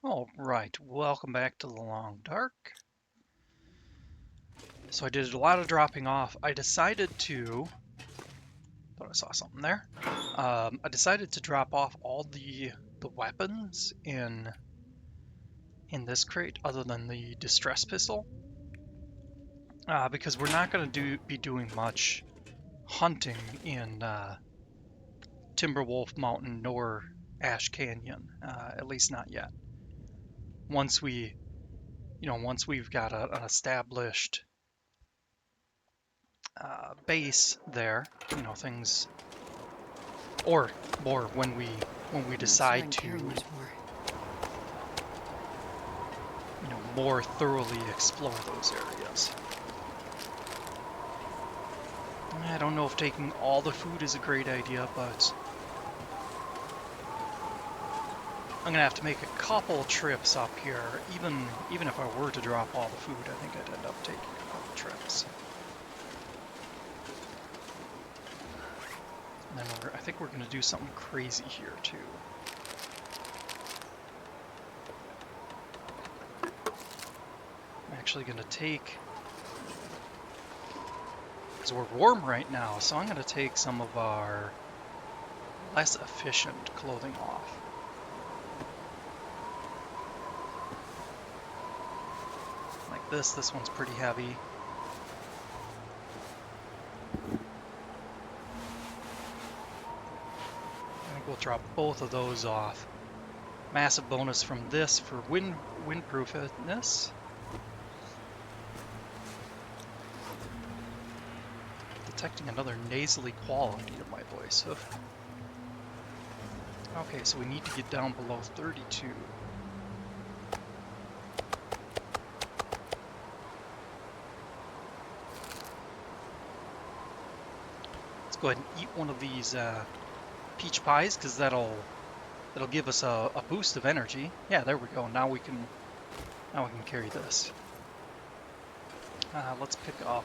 All right, welcome back to the Long Dark. So I did a lot of dropping off. I decided to, thought I saw something there. I decided to drop off all the weapons in this crate, other than the distress pistol, because we're not going to be doing much hunting in Timberwolf Mountain nor Ash Canyon, at least not yet. Once once we've got an established base there, things, or more when we I'm not sure I decide can to, carry much more. more thoroughly explore those areas. I don't know if taking all the food is a great idea, but I'm gonna have to make a couple trips up here. Even if I were to drop all the food, I think I'd end up taking a couple trips. And then I think we're gonna do something crazy here too. I'm actually gonna take, because we're warm right now, so I'm gonna take some of our less efficient clothing off. Like this one's pretty heavy. I think we'll drop both of those off. Massive bonus from this for windproofness. Detecting another nasally quality to my voice. Ugh. Okay, so we need to get down below 32. Let's go ahead and eat one of these peach pies, because that'll give us a boost of energy. Yeah, there we go. Now we can carry this. Let's pick up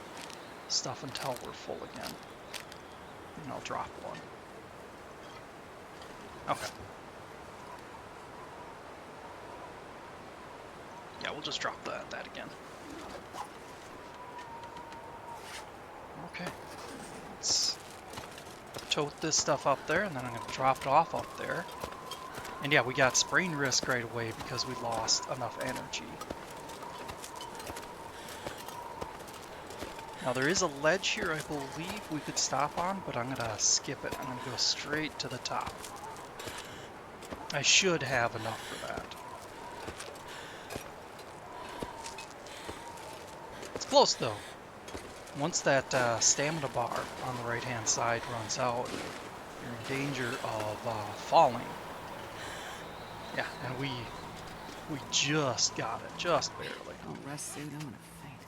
stuff until we're full again. And I'll drop one. Okay. Yeah, we'll just drop that again. Okay. Let's tote this stuff up there, and then I'm going to drop it off up there. And yeah, we got sprain risk right away because we lost enough energy. Now there is a ledge here I believe we could stop on, but I'm going to skip it. I'm going to go straight to the top. I should have enough for that. It's close though. Once that stamina bar on the right hand side runs out, you're in danger of falling. Yeah, and we just got it, just barely. I'll rest soon. I'm gonna faint.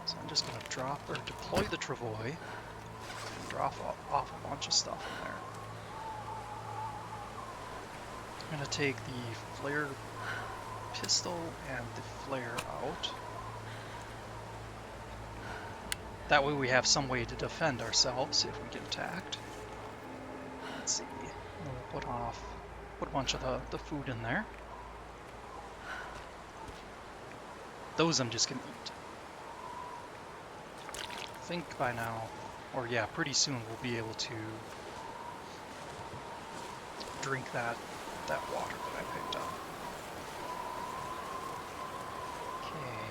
So I'm just going to drop or deploy the travois and drop off a bunch of stuff in there. I'm going to take the flare pistol and the flare out. That way we have some way to defend ourselves if we get attacked. Let's see. We'll put a bunch of the food in there. Those I'm just going to eat. I think by now, or yeah, pretty soon we'll be able to drink that water that I picked up. Okay.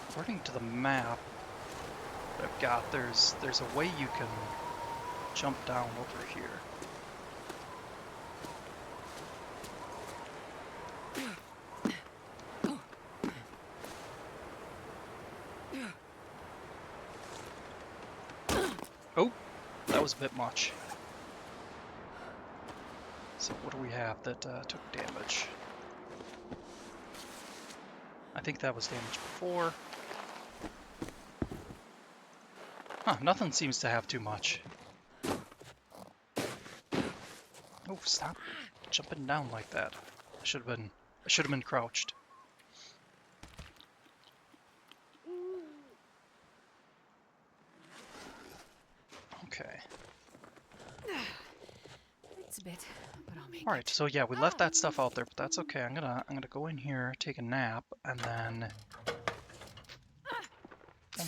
According to the map that I've got, there's a way you can jump down over here. Oh, that was a bit much. So what do we have that took damage? I think that was damage before. Huh, nothing seems to have too much. Oh, stop jumping down like that. I should have been crouched. Okay. It's a bit, but I'll make All right, it. so yeah, we left that stuff out there, but that's okay. I'm gonna go in here, take a nap, and then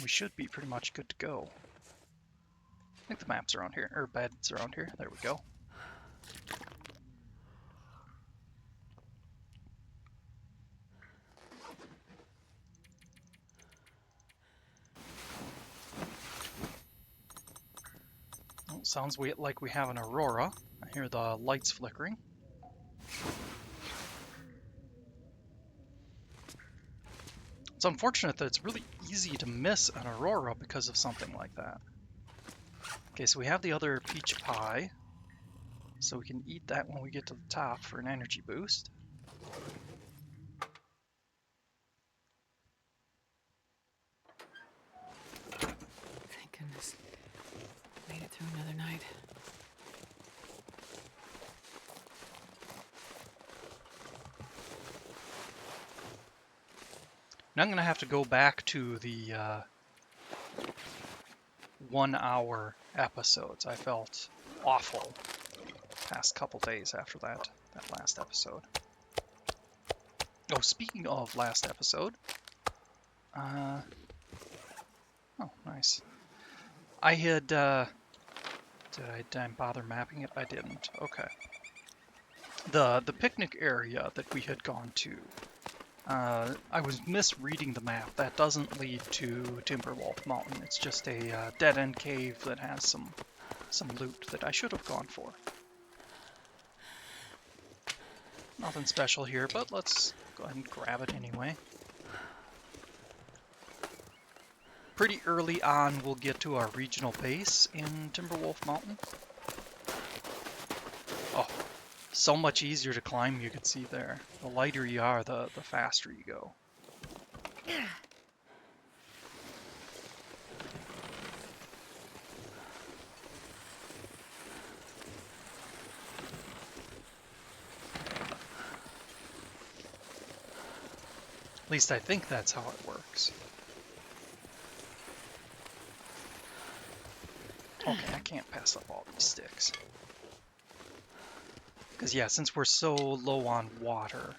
we should be pretty much good to go. I think the map's around here, or bed's around here. There we go. Oh, sounds like we have an aurora. I hear the lights flickering. It's unfortunate that it's really easy to miss an aurora because of something like that. Okay, so we have the other peach pie, so we can eat that when we get to the top for an energy boost. Thank goodness. Made it through another night. Now I'm going to have to go back to the 1 hour episodes. I felt awful past couple days after that last episode. Oh, speaking of last episode, oh, nice. I had, did I bother mapping it? I didn't. Okay. The picnic area that we had gone to, I was misreading the map. That doesn't lead to Timberwolf Mountain. It's just a dead-end cave that has some loot that I should have gone for. Nothing special here, but let's go ahead and grab it anyway. Pretty early on, we'll get to our regional base in Timberwolf Mountain. Oh, so much easier to climb, you can see there. The lighter you are, the faster you go. At least I think that's how it works. Okay, I can't pass up all these sticks. Because yeah, since we're so low on water,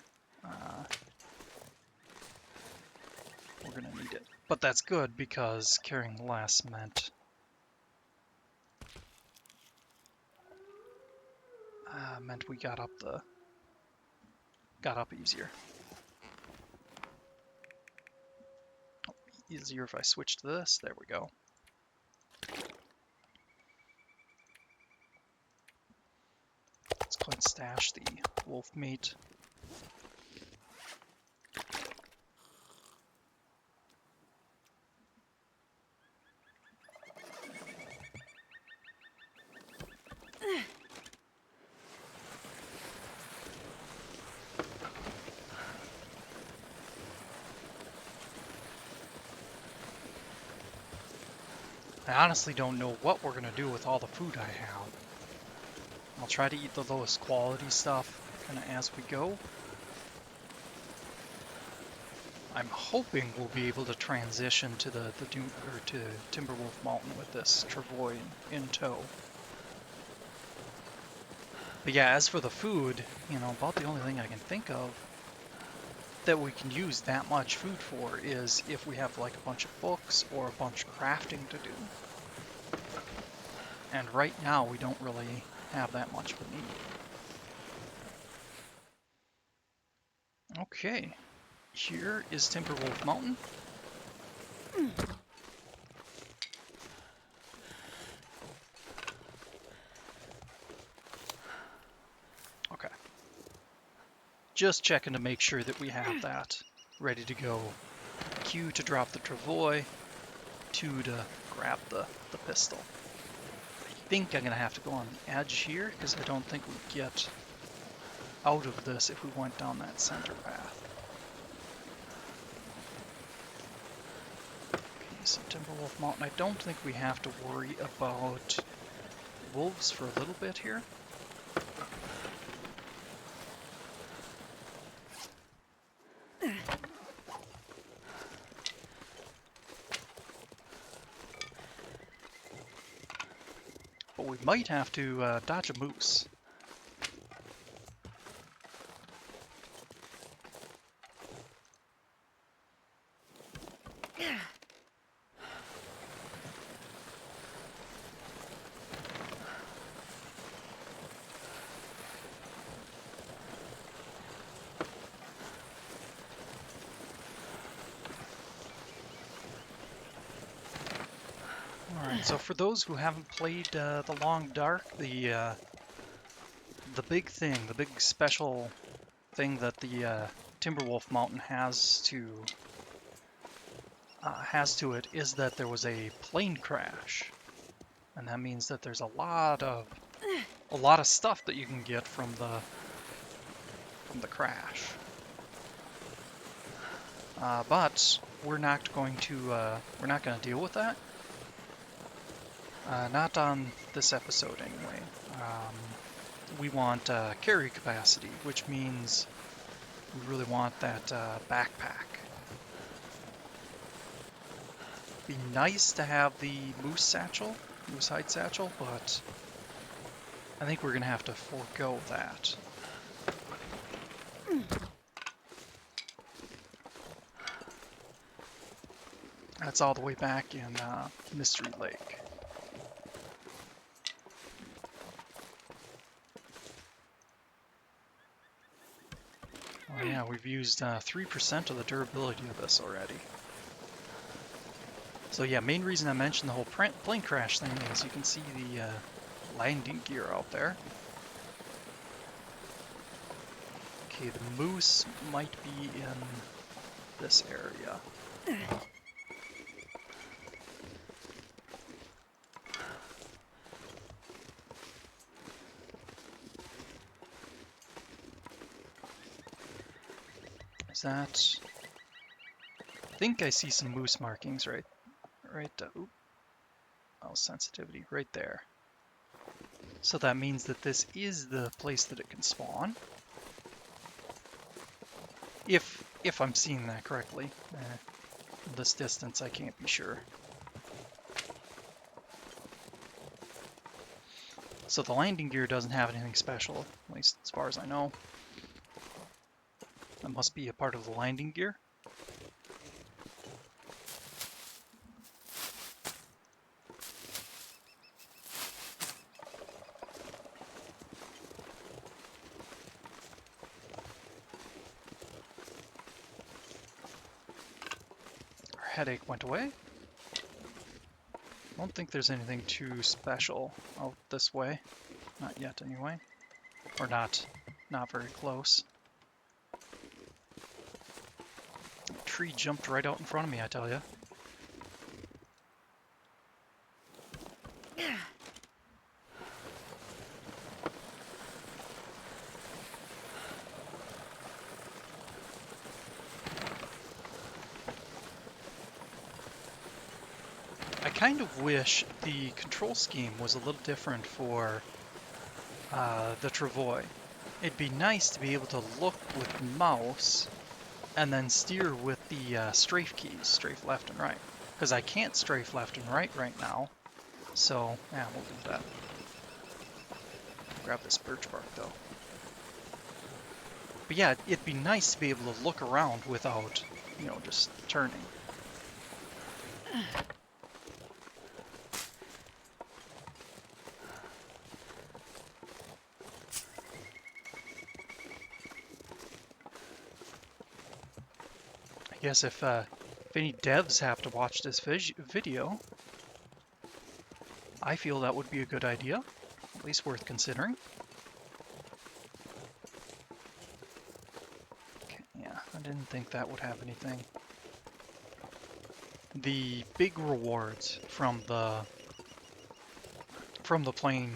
we're going to need it. But that's good because carrying less meant we got up easier. Easier if I switch to this. There we go. Let's go ahead and stash the wolf meat. I honestly don't know what we're going to do with all the food I have. I'll try to eat the lowest quality stuff kind of as we go. I'm hoping we'll be able to transition to to Timberwolf Mountain with this travois in tow. But yeah, as for the food, you know, about the only thing I can think of that we can use that much food for is if we have like a bunch of books or a bunch of crafting to do. And right now we don't really have that much of a need. Okay, here is Timberwolf Mountain. Okay. Just checking to make sure that we have that ready to go. Q to drop the travois, 2 to grab the pistol. I think I'm going to have to go on the edge here because I don't think we get out of this if we went down that center path. Okay, so Timberwolf Mountain, I don't think we have to worry about wolves for a little bit here. But we might have to dodge a moose. Alright, so for those who haven't played The Long Dark, the big thing, the big special thing that the Timberwolf Mountain has to it is that there was a plane crash, and that means that there's a lot of stuff that you can get from the crash. But we're not going to deal with that. Not on this episode, anyway. We want carry capacity, which means we really want that backpack. Be nice to have the moose hide satchel, but I think we're gonna have to forego that. That's all the way back in Mystery Lake. Oh yeah, we've used 3% of the durability of this already. So yeah, main reason I mentioned the whole plane crash thing is you can see the landing gear out there. Okay, the moose might be in this area. Is that... I think I see some moose markings right, sensitivity, right there. So that means that this is the place that it can spawn. If I'm seeing that correctly. From this distance, I can't be sure. So the landing gear doesn't have anything special, at least as far as I know. That must be a part of the landing gear. Our headache went away. I don't think there's anything too special out this way. Not yet, anyway. Or not very close. The tree jumped right out in front of me, I tell ya. I kind of wish the control scheme was a little different for the travois. It'd be nice to be able to look with the mouse and then steer with the strafe keys, strafe left and right. Because I can't strafe left and right now. So, yeah, we'll do that. Grab this birch bark, though. But yeah, it'd be nice to be able to look around without, just turning. I guess if any devs have to watch this video, I feel that would be a good idea, at least worth considering. Okay, yeah, I didn't think that would have anything. The big rewards from the plane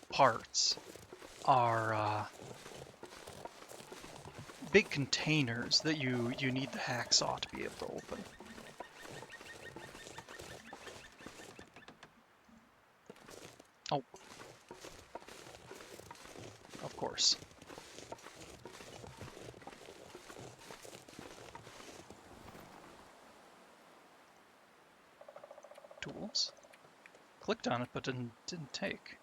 parts are big containers that you need the hacksaw to be able to open. Oh. Of course. Tools. Clicked on it, but didn't take.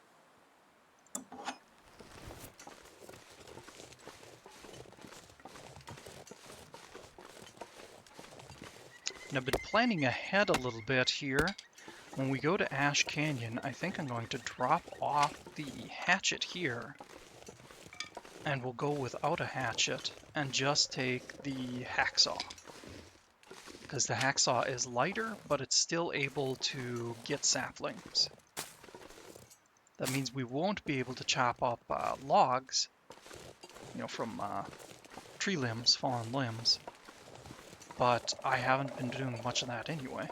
And I've been planning ahead a little bit here. When we go to Ash Canyon, I think I'm going to drop off the hatchet here. And we'll go without a hatchet and just take the hacksaw. Because the hacksaw is lighter, but it's still able to get saplings. That means we won't be able to chop up logs, from tree limbs, fallen limbs. But I haven't been doing much of that anyway.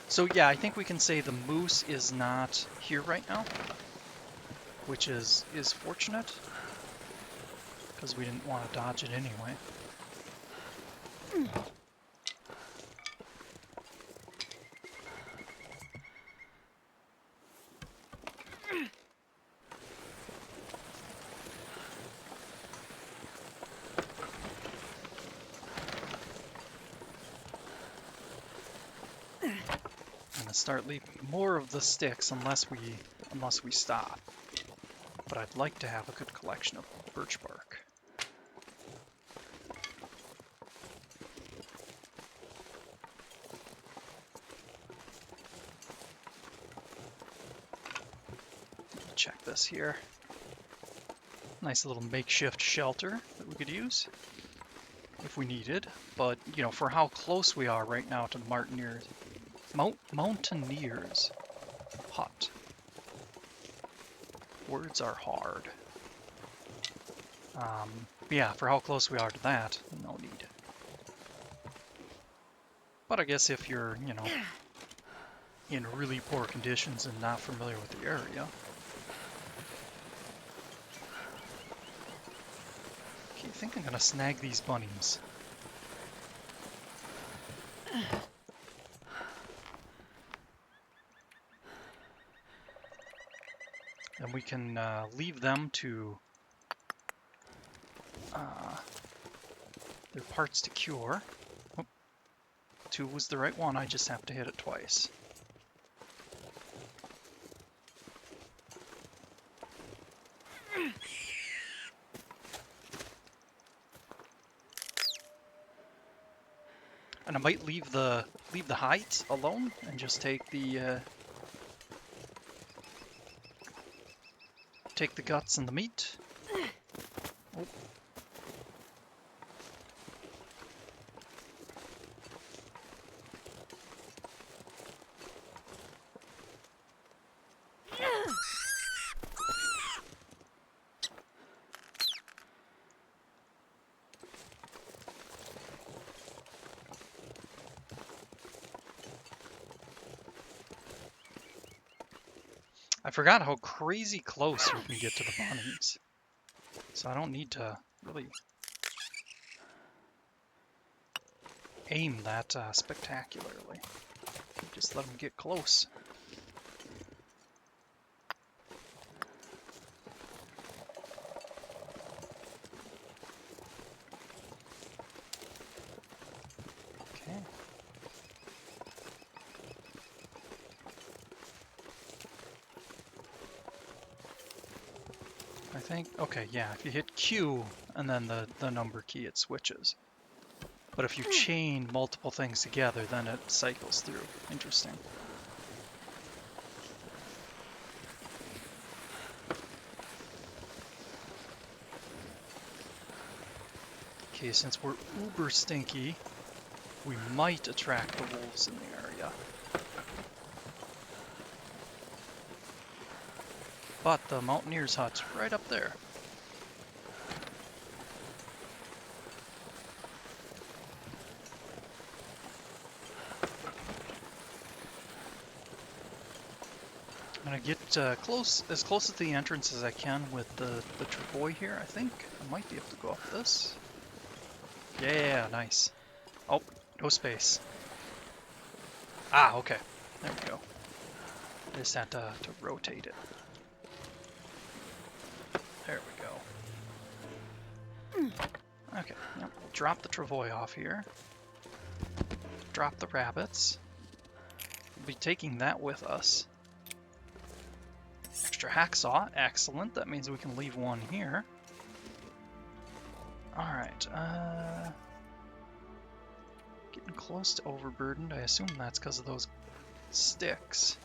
So yeah, I think we can say the moose is not here right now, which is fortunate, because we didn't want to dodge it anyway. Start leaving more of the sticks unless we stop. But I'd like to have a good collection of birch bark. Check this here. Nice little makeshift shelter that we could use if we needed. But, for how close we are right now to the Mountaineers hut. Words are hard. Yeah, for how close we are to that, no need. But I guess if you're, in really poor conditions and not familiar with the area. Okay, I think I'm gonna snag these bunnies. And we can leave them to their parts to cure. Oh, 2 was the right one, I just have to hit it twice. And I might leave the hides alone and just take the guts and the meat. Oh. I forgot how crazy close we can get to the bunnies. So I don't need to really aim that spectacularly. Just let them get close. Okay. I think, okay, yeah, if you hit Q and then the number key, it switches. But if you chain multiple things together, then it cycles through. Interesting. Okay, since we're uber stinky, we might attract the wolves in the area. But the Mountaineers hut's right up there. I'm gonna get as close to the entrance as I can with the travois here, I think. I might be able to go up this. Yeah, nice. Oh, no space. Ah, okay. There we go. I just had to rotate it. There we go. Okay, yep. Drop the travois off here. Drop the rabbits. We'll be taking that with us. Extra hacksaw, excellent. That means we can leave one here. Alright, getting close to overburdened. I assume that's because of those sticks.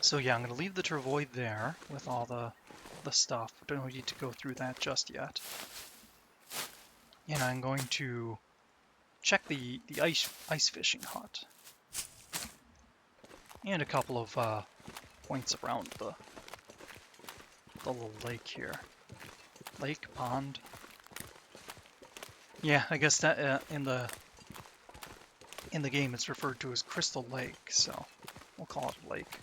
So yeah, I'm going to leave the travois there with all the stuff. Don't need to go through that just yet. And I'm going to check the ice fishing hut. And a couple of points around the little lake here. Lake, pond. Yeah, I guess that in the game it's referred to as Crystal Lake, so we'll call it a lake.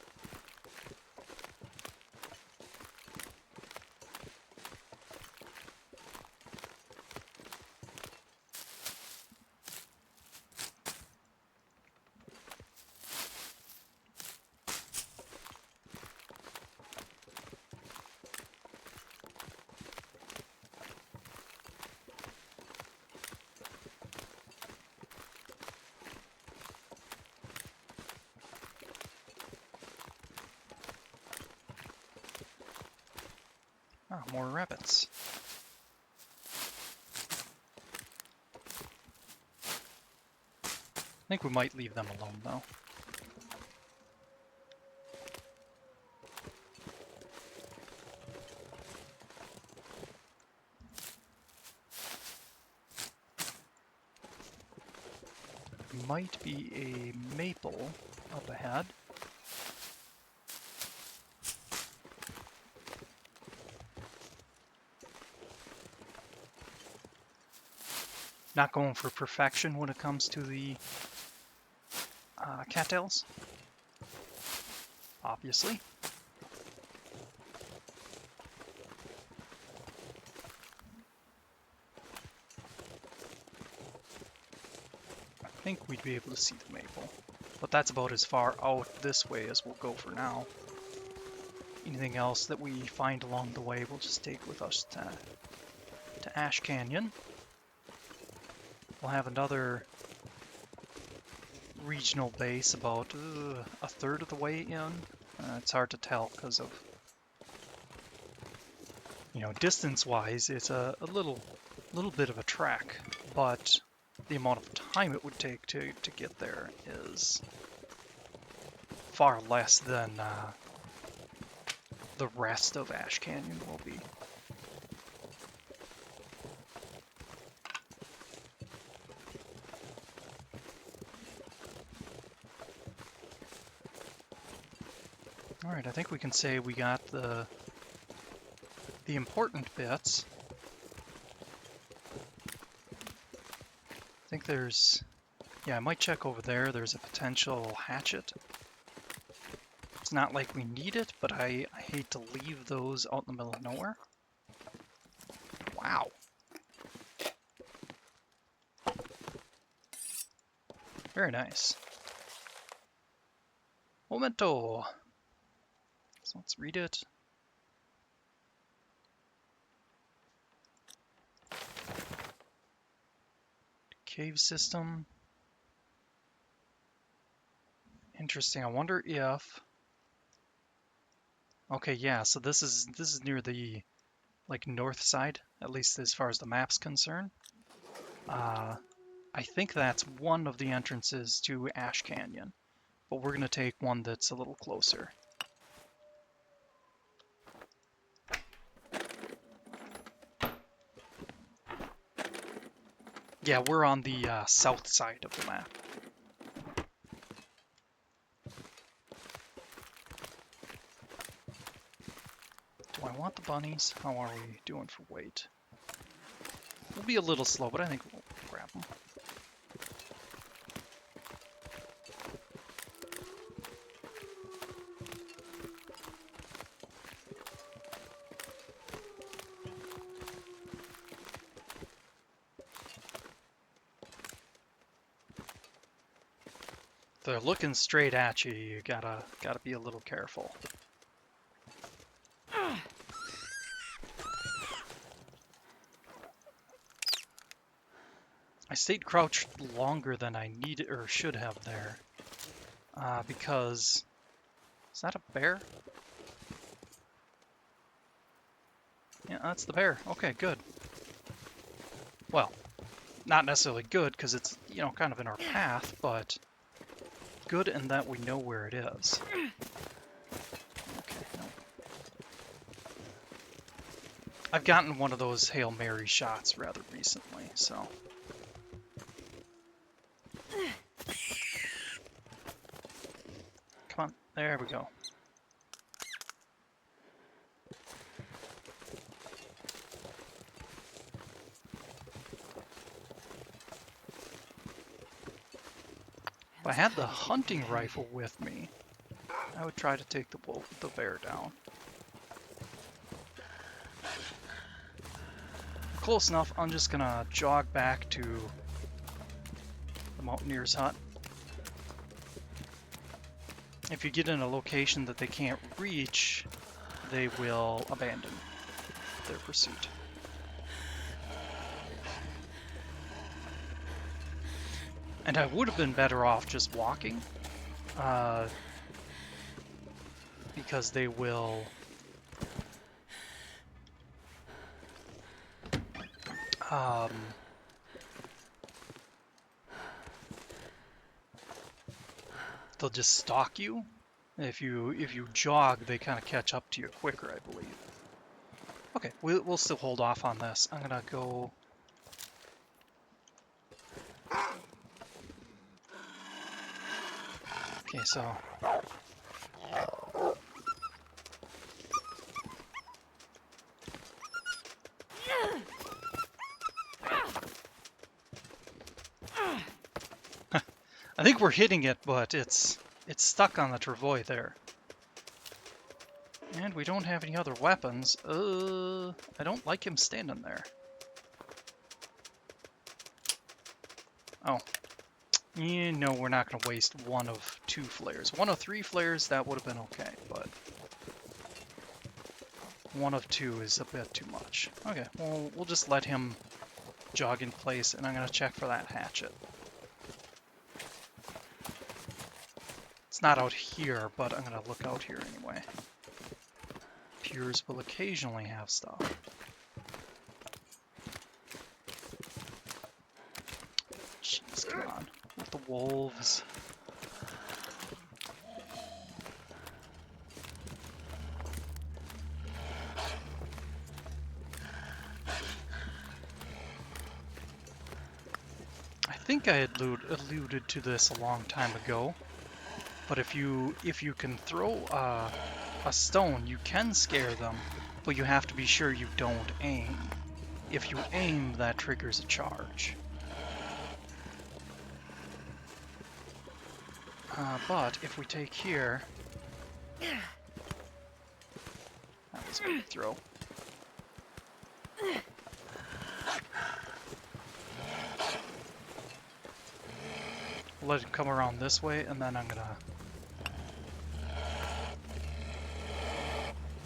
Ah, more rabbits. I think we might leave them alone, though. Might be a maple up ahead. Not going for perfection when it comes to the cattails, obviously. I think we'd be able to see the maple, but that's about as far out this way as we'll go for now. Anything else that we find along the way we'll just take with us to Ash Canyon. We'll have another regional base about a third of the way in. It's hard to tell because of, you know, distance-wise, it's a little bit of a trek, but the amount of time it would take to get there is far less than the rest of Ash Canyon will be. Alright, I think we can say we got the important bits. I think there's... yeah, I might check over there. There's a potential hatchet. It's not like we need it, but I hate to leave those out in the middle of nowhere. Wow. Very nice. Momento. So let's read it. Cave system. Interesting. I wonder if... okay, yeah, so this is near the like north side, at least as far as the map's concerned. I think that's one of the entrances to Ash Canyon, but we're gonna take one that's a little closer. Yeah, we're on the south side of the map. Do I want the bunnies? How are we doing for weight? We'll be a little slow, but I think we'll grab them. they're looking straight at you, you gotta be a little careful. I stayed crouched longer than I needed or should have there, because is that a bear? Yeah, that's the bear. Okay, good. Well, not necessarily good because it's, you know, kind of in our path, but good in that we know where it is. Okay, no. I've gotten one of those Hail Mary shots rather recently, so. Come on, there we go. If I had the hunting rifle with me, I would try to take the bear down. Close enough, I'm just gonna jog back to the mountaineer's hut. If you get in a location that they can't reach, they will abandon their pursuit. And I would have been better off just walking, because they will they'll just stalk you. If you jog, they kind of catch up to you quicker, I believe. Okay, we'll still hold off on this. I'm gonna go. Okay, so I think we're hitting it, but it's stuck on the travois there. And we don't have any other weapons. I don't like him standing there. Oh. You know, we're not going to waste one of 2 flares. 1 of 3 flares, that would have been okay, but 1 of 2 is a bit too much. Okay, well, we'll just let him jog in place, and I'm going to check for that hatchet. It's not out here, but I'm going to look out here anyway. Pures will occasionally have stuff. Jeez, come on. With the wolves. I think I had alluded to this a long time ago, but if you can throw a stone, you can scare them, but you have to be sure you don't aim. If you aim, that triggers a charge. But if we take here, that was a good throw. Let it come around this way, and then I'm gonna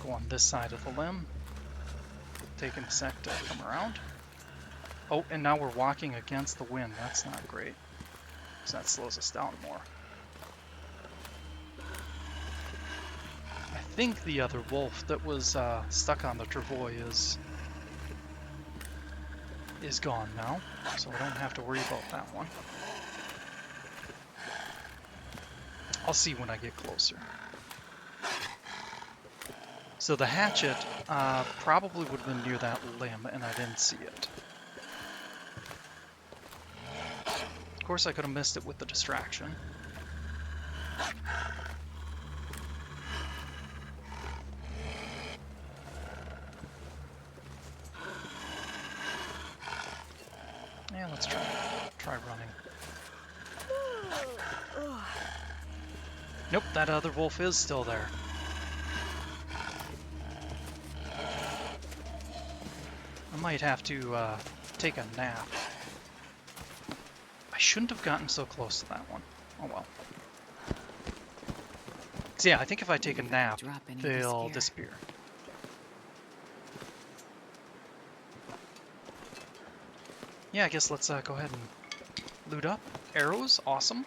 go on this side of the limb. Taking a sec to come around. Oh, and now we're walking against the wind. That's not great, because that slows us down more. I think the other wolf that was stuck on the travois is gone now, so we don't have to worry about that one. I'll see when I get closer. So the hatchet probably would have been near that limb, and I didn't see it. Of course, I could have missed it with the distraction. Yeah, let's try running. Nope, that other wolf is still there. I might have to take a nap. I shouldn't have gotten so close to that one. Oh well. So yeah, I think if I take a Wonder if I nap, could drop any of this they'll here. disappear. Yeah, I guess let's go ahead and loot up. Arrows, awesome.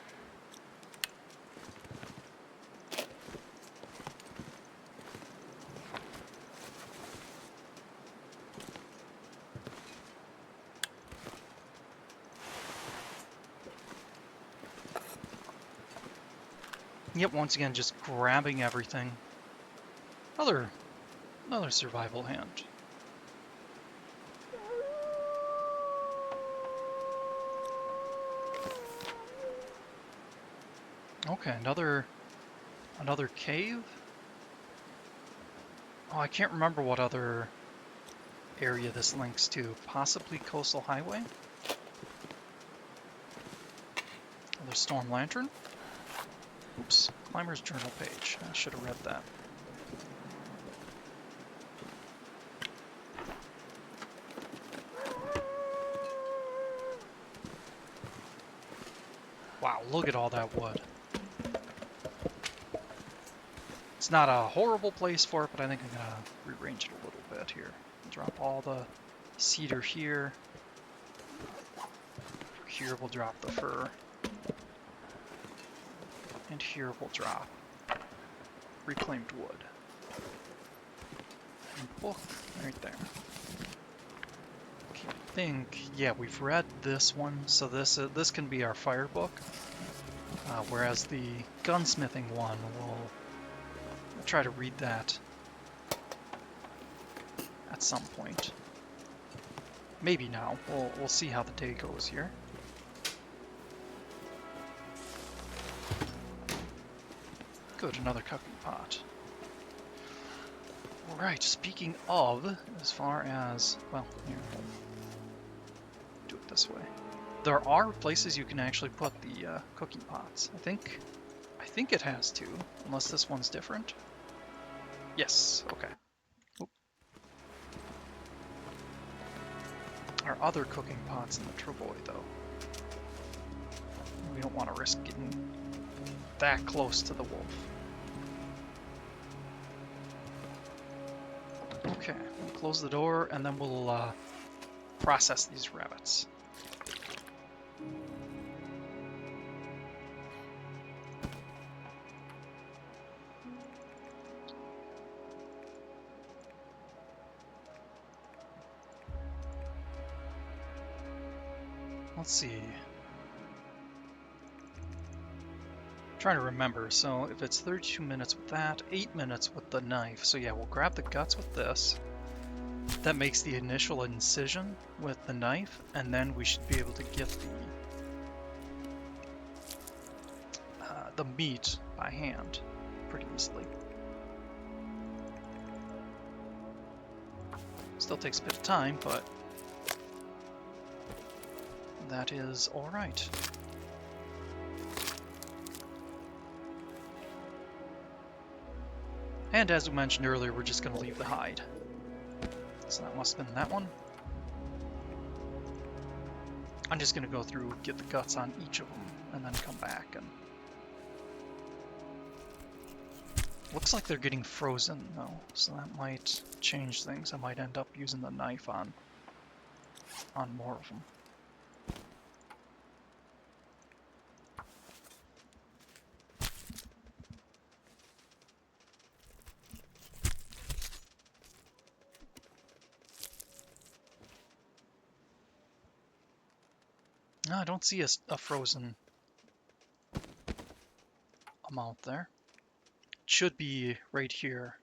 Yep, once again, just grabbing everything. Another survival hand. Okay, another cave. Oh, I can't remember what other area this links to. Possibly Coastal Highway? Another Storm Lantern? Oops, Climber's Journal page. I should have read that. Wow, look at all that wood. It's not a horrible place for it, but I think I'm gonna rearrange it a little bit here. Drop all the cedar here. Here we'll drop the fir. And here we'll drop reclaimed wood. And book right there. Okay, I think, yeah, we've read this one, so this can be our fire book. Whereas the gunsmithing one, we'll try to read that at some point. Maybe now. We'll see how the day goes here. Good, another cooking pot. Alright, speaking of, as far as, well, here, we'll do it this way. There are places you can actually put the cooking pots. I think it has two, unless this one's different. Yes, okay. Oop. Our other cooking pots in the Travoy, though. We don't want to risk getting that close to the wolf. Okay, we'll close the door, and then we'll process these rabbits. Let's see. Trying to remember, so if it's 32 minutes with that, 8 minutes with the knife, so yeah, we'll grab the guts with this. That makes the initial incision with the knife, and then we should be able to get the meat by hand pretty easily. Still takes a bit of time, but that is alright. And as we mentioned earlier, we're just going to leave the hide. So that must have been that one. I'm just going to go through, get the guts on each of them, and then come back. And looks like they're getting frozen, though, so that might change things. I might end up using the knife on more of them. No, I don't see a frozen amount there. It should be right here.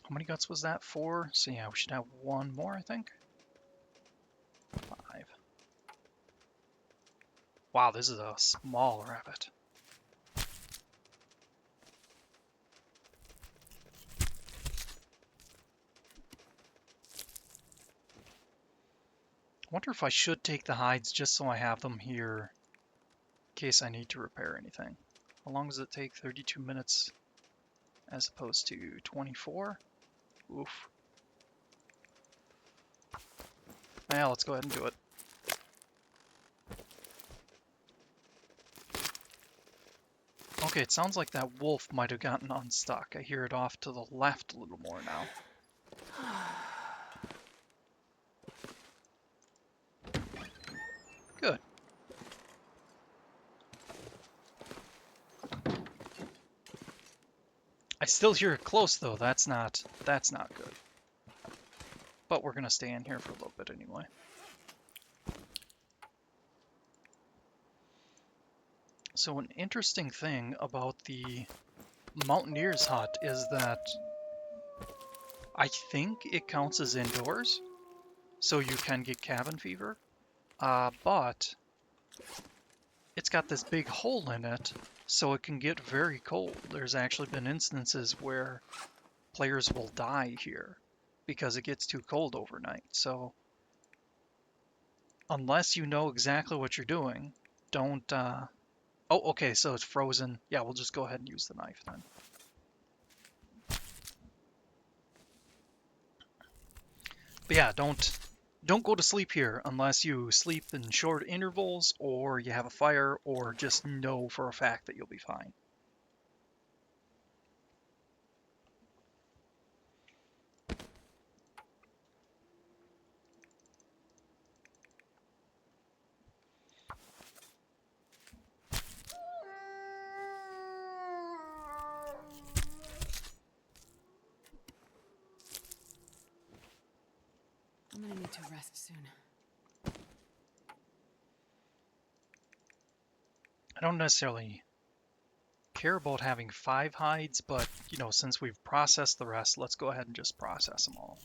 How many guts was that? 4? So yeah, we should have one more, I think. 5. Wow, this is a small rabbit. I wonder if I should take the hides just so I have them here in case I need to repair anything. How long does it take? 32 minutes as opposed to 24. Oof. Yeah, let's go ahead and do it. Okay, it sounds like that wolf might have gotten unstuck. I hear it off to the left a little more now. Good. I still hear it close though. That's not good. But we're gonna stay in here for a little bit anyway. So an interesting thing about the Mountaineer's hut is that I think it counts as indoors, so you can get cabin fever, but it's got this big hole in it, so it can get very cold. There's actually been instances where players will die here because it gets too cold overnight. So unless you know exactly what you're doing, don't... Oh, okay, so it's frozen. Yeah, we'll just go ahead and use the knife then. But yeah, don't go to sleep here unless you sleep in short intervals or you have a fire or just know for a fact that you'll be fine. I'm gonna need to rest soon. I don't necessarily care about having 5 hides, but, you know, since we've processed the rest, let's go ahead and just process them all.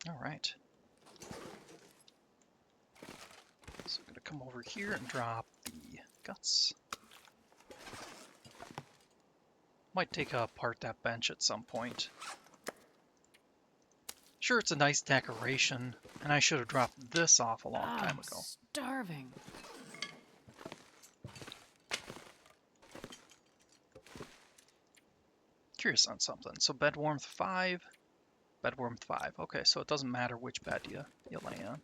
Alright. So I'm going to come over here and drop the guts. Might take apart that bench at some point. Sure, it's a nice decoration, and I should have dropped this off a long time ago. I'm starving. Curious on something. So bed warmth 5, bed warmth 5. Okay, so it doesn't matter which bed you lay on.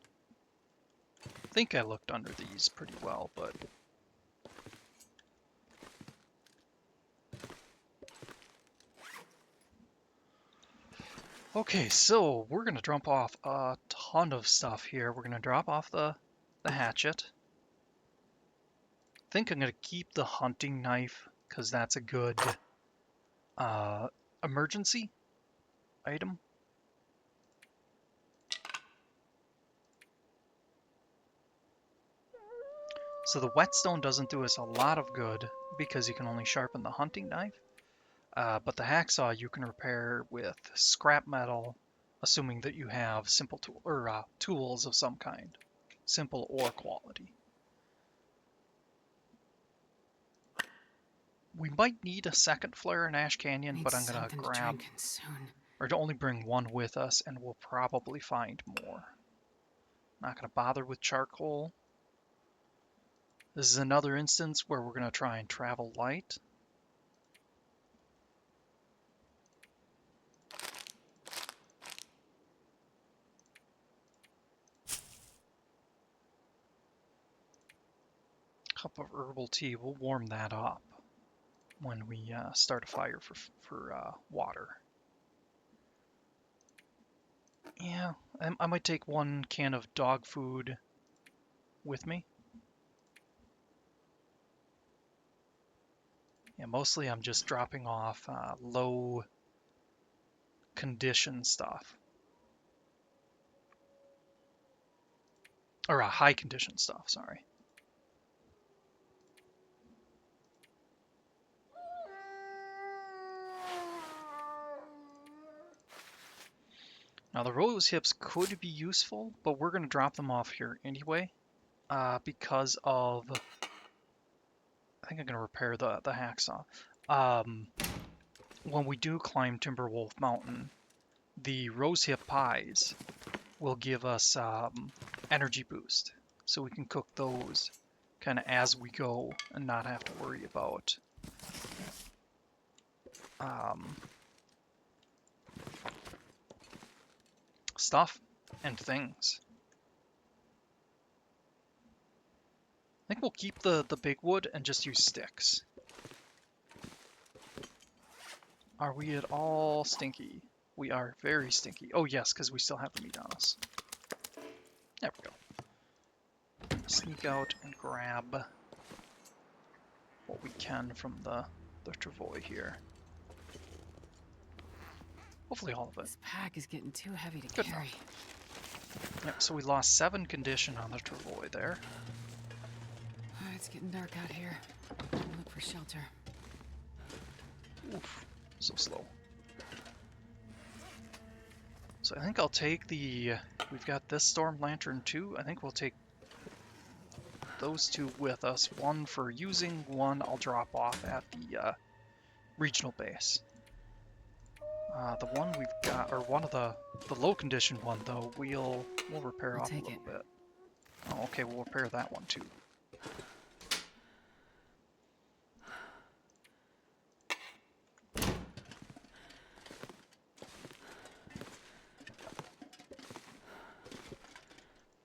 I think I looked under these pretty well, but... Okay, so we're going to drop off a ton of stuff here. We're going to drop off the hatchet. I think I'm going to keep the hunting knife, because that's a good emergency item. So the whetstone doesn't do us a lot of good, because you can only sharpen the hunting knife. But the hacksaw you can repair with scrap metal, assuming that you have simple tools of some kind, simple or quality. We might need a second flare in Ash Canyon, but I'm gonna grab, or to only bring one with us, and we'll probably find more. Not gonna bother with charcoal. This is another instance where we're gonna try and travel light. Cup of herbal tea, we'll warm that up when we start a fire for water. Yeah, I might take one can of dog food with me. Yeah, mostly I'm just dropping off low condition stuff. Or high condition stuff, sorry. Now the rose hips could be useful, but we're going to drop them off here anyway, because of... I think I'm going to repair the hacksaw. When we do climb Timberwolf Mountain, the rose hip pies will give us energy boost. so we can cook those kind of as we go and not have to worry about stuff and things. I think we'll keep the big wood and just use sticks. Are we at all stinky? We are very stinky. Oh yes, because we still have meat on us. There we go. Sneak out and grab what we can from the travois here. Hopefully all of it. This pack is getting too heavy to Good carry. Yep, so we lost 7 condition on the travois there. It's getting dark out here. I'll look for shelter. Oof, so slow. So I think I'll take the... We've got this storm lantern too. I think we'll take those 2 with us. 1 for using, 1 I'll drop off at the regional base. The one we've got, or one of the low condition one though, we'll repair off a little bit. Oh, okay, we'll repair that one too.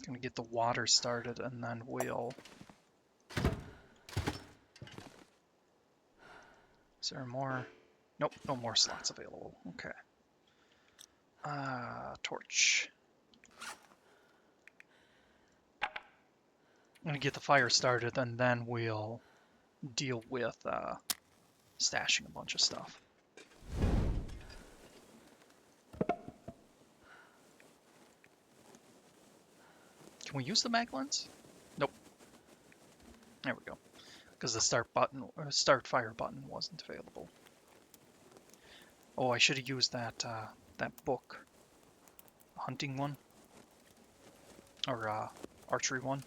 Gonna get the water started and then we'll... Is there more? Nope, no more slots available. Okay. Torch. I'm gonna get the fire started and then we'll deal with stashing a bunch of stuff. Can we use the mag lens? Nope. There we go. Because the start button, start fire button wasn't available. Oh, I should have used that that book, hunting one, or archery one.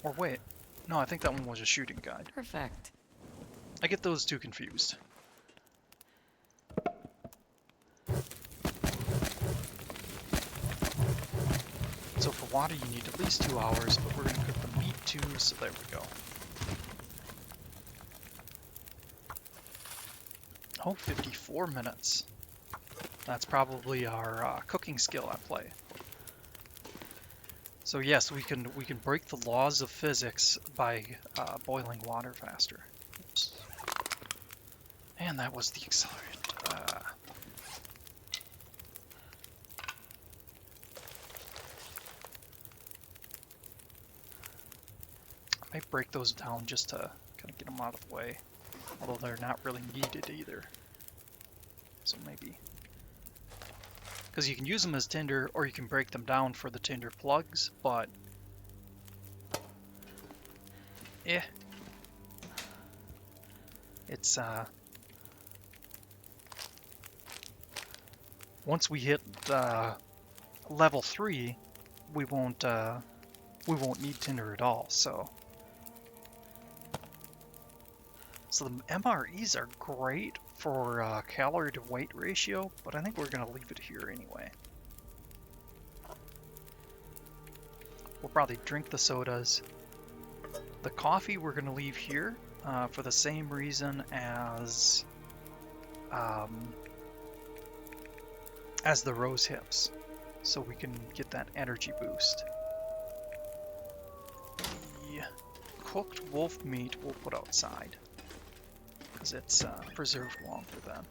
Or wait, no, I think that one was a shooting guide. Perfect. I get those 2 confused. So for water you need at least 2 hours, but we're gonna cook the meat too, so there we go. Oh, 54 minutes. That's probably our cooking skill at play. So yes, we can break the laws of physics by boiling water faster. Oops. And that was the accelerant. I might break those down just to kind of get them out of the way. Although they're not really needed either. So maybe... Because you can use them as tinder, or you can break them down for the tinder plugs, but... It's, once we hit level 3, we won't need tinder at all, so... So the MREs are great for calorie to weight ratio, but I think we're going to leave it here anyway. We'll probably drink the sodas. The coffee we're going to leave here for the same reason as the rose hips, so we can get that energy boost. The cooked wolf meat we'll put outside, because it's preserved longer then.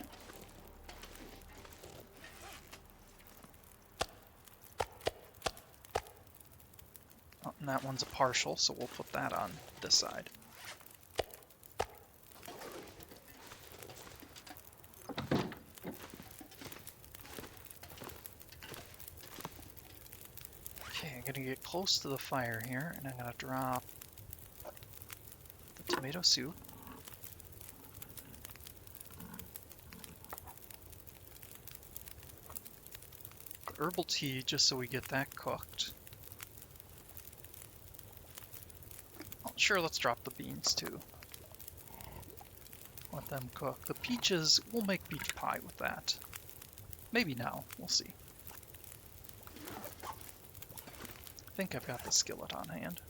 Oh, and that one's a partial, so we'll put that on this side. Okay, I'm gonna get close to the fire here, and I'm gonna drop the tomato soup. Herbal tea, just so we get that cooked. Oh, sure, let's drop the beans too. Let them cook. The peaches, we'll make peach pie with that. Maybe now, we'll see. think I've got the skillet on hand.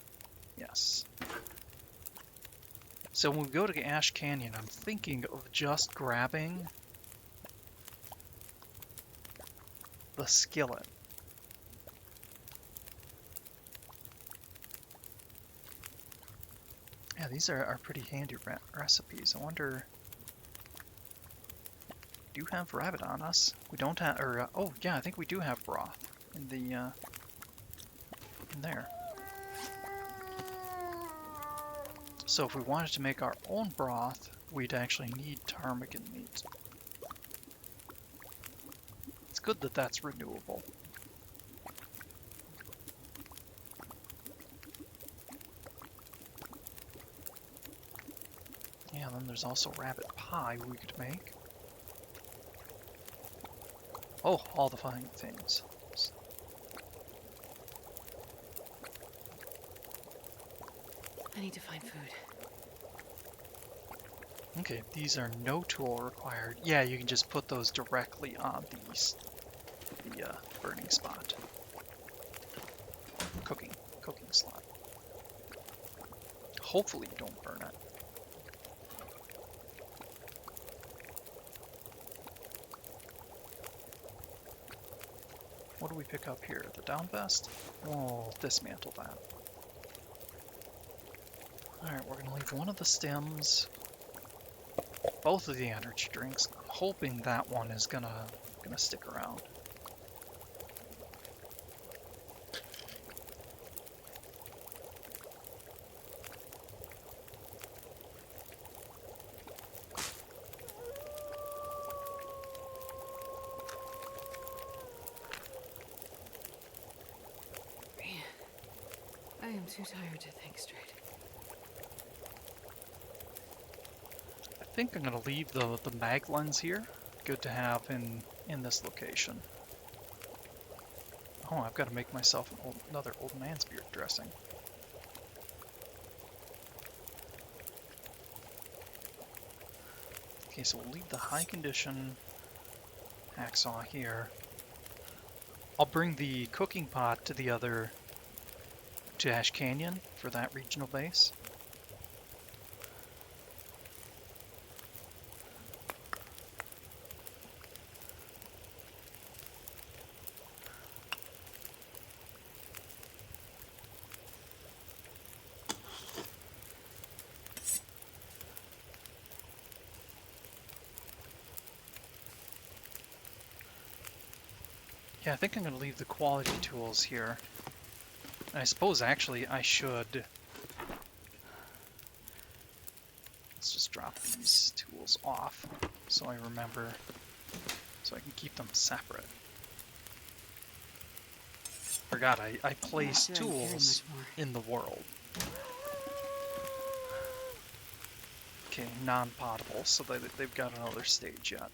Yes. So when we go to Ash Canyon, I'm thinking of just grabbing the skillet. Yeah, these are pretty handy recipes. I wonder, do you have rabbit on us? We don't have, or, oh yeah, I think we do have broth in the, in there. So if we wanted to make our own broth, we'd actually need ptarmigan meat. It's good that that's renewable. Yeah, then there's also rabbit pie we could make. Oh, all the fine things. I need to find food. Okay, these are no tool required. Yeah, you can just put those directly on the burning spot. Cooking slot. Hopefully you don't burn it. What do we pick up here? The down vest? We'll dismantle that. Alright, we're gonna leave one of the stems, both of the energy drinks. I'm hoping that one is gonna stick around. Man, I am too tired to think straight. I think I'm gonna leave the mag lens here. Good to have in this location. Oh, I've got to make myself another old man's beard dressing. Okay, so we'll leave the high condition hacksaw here. I'll bring the cooking pot to Ash Canyon for that regional base. Yeah, I think I'm going to leave the quality tools here. And I suppose actually I should... Let's just drop these tools off so I remember, so I can keep them separate. Forgot, I placed tools in the world. Okay, non-potable, so they've got another stage yet.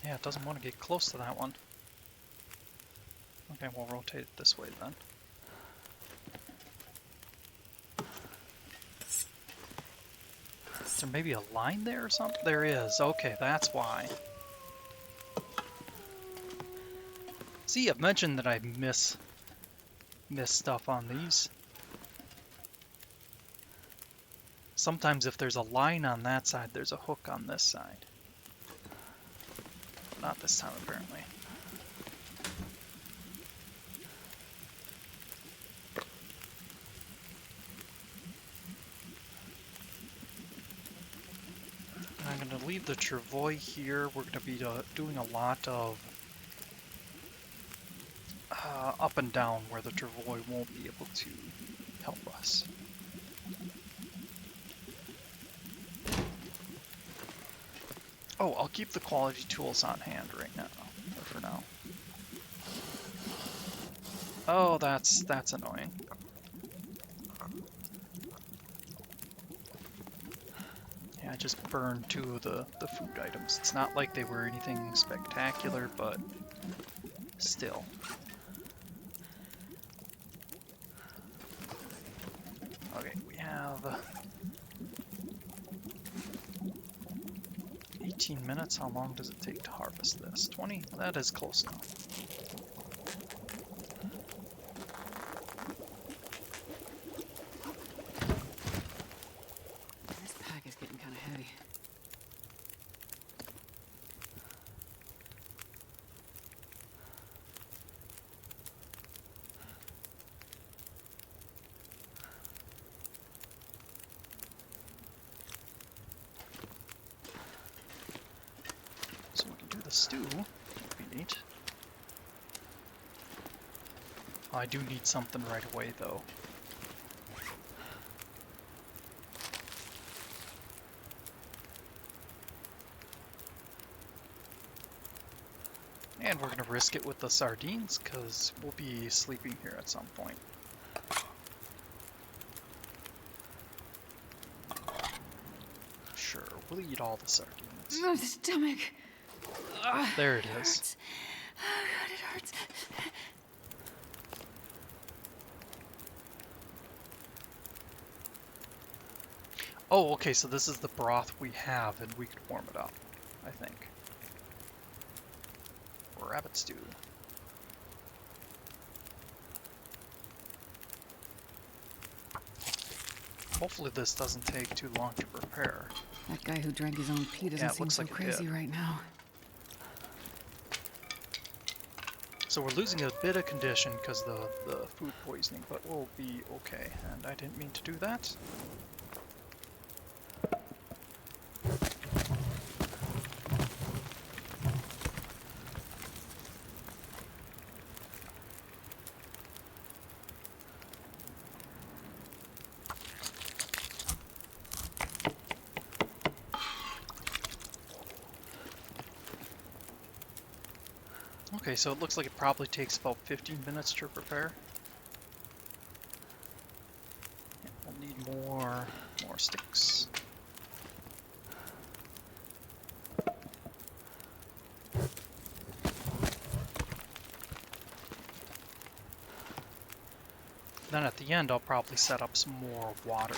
Yeah, it doesn't want to get close to that one. Okay, we'll rotate it this way then. Is there maybe a line there or something? There is. Okay, that's why. See, I've mentioned that I miss stuff on these. Sometimes if there's a line on that side, there's a hook on this side. Not this time, apparently. I'm going to leave the travois here. We're going to be doing a lot of up and down where the travois won't be able to help us. Oh, I'll keep the quality tools on hand right now, or for now. Oh, that's annoying. burned two of the food items. It's not like they were anything spectacular, but still. Okay, we have 18 minutes. How long does it take to harvest this? 20? That is close enough. This pack is getting kind of heavy. So we can do the stew. That'd be neat. Oh, I do need something right away, though. And we're going to risk it with the sardines, because we'll be sleeping here at some point. Sure, we'll eat all the sardines. My stomach. There it is. Hurts. Oh God, it hurts. Oh, okay, so this is the broth we have, and we could warm it up, I think. Or rabbit stew. Hopefully this doesn't take too long to prepare. That guy who drank his own pee doesn't seem so crazy right now. So we're losing a bit of condition because of the food poisoning, but we'll be okay. And I didn't mean to do that. Okay, so it looks like it probably takes about 15 minutes to prepare. Yeah, we'll need more sticks. Then at the end, I'll probably set up some more water.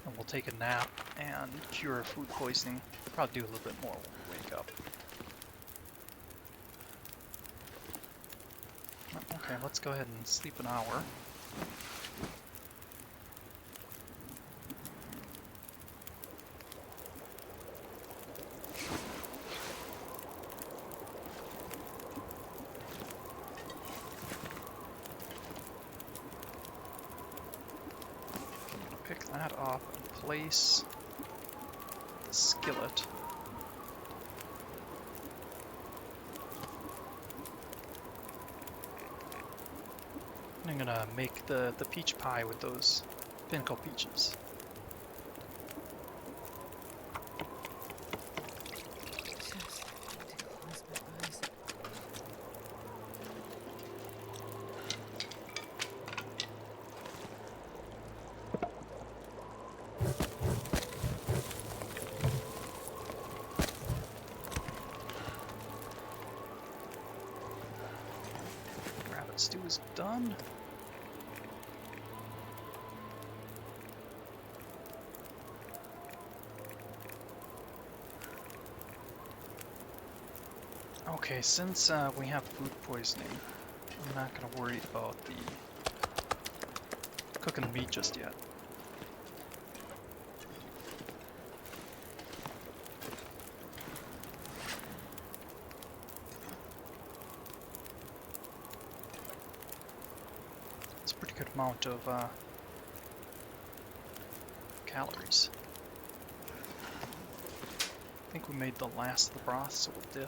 And we'll take a nap and cure food poisoning. Probably do a little bit more when we wake up. Okay, let's go ahead and sleep an hour. Pick that up and place the skillet. And I'm gonna make the peach pie with those pinnacle peaches. Rabbit stew is done. Okay, since we have food poisoning, I'm not going to worry about the cooking the meat just yet. It's a pretty good amount of calories. I think we made the last of the broth, so we'll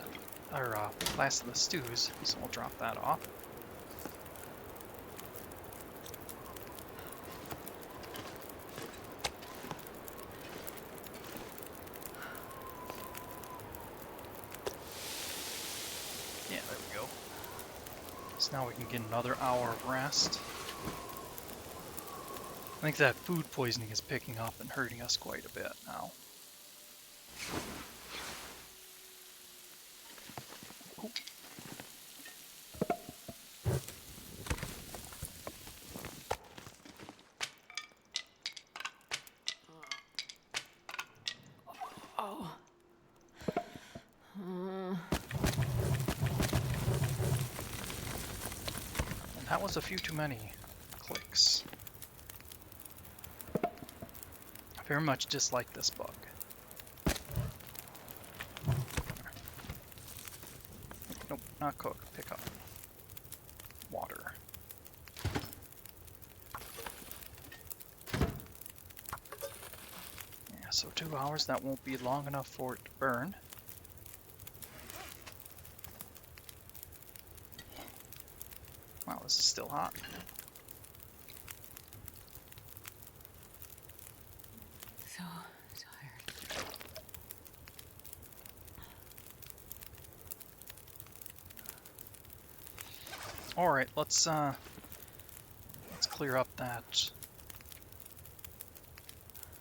last of the stews, so we'll drop that off. Yeah, there we go. So now we can get another hour of rest. I think that food poisoning is picking up and hurting us quite a bit now. Ooh. Oh. And that was a few too many clicks. I very much dislike this bug. Nope, not cook. Pick up. Water. Yeah, so 2 hours, that won't be long enough for it to burn. Wow, this is still hot. So tired. Alright, let's clear up that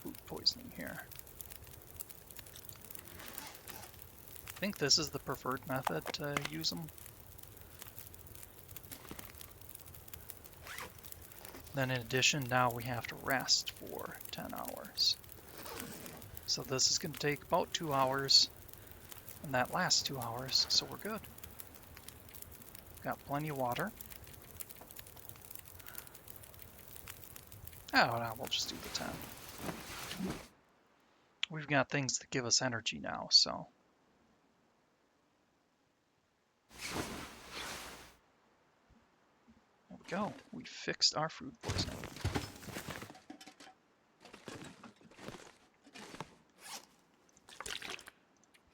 food poisoning here. I think this is the preferred method to use them. Then in addition, now we have to rest for 10 hours. So this is going to take about 2 hours, and that lasts 2 hours, so we're good. Got plenty of water. Oh, no, we'll just do the 10. We've got things that give us energy now, so. There we go. We fixed our food poisoning.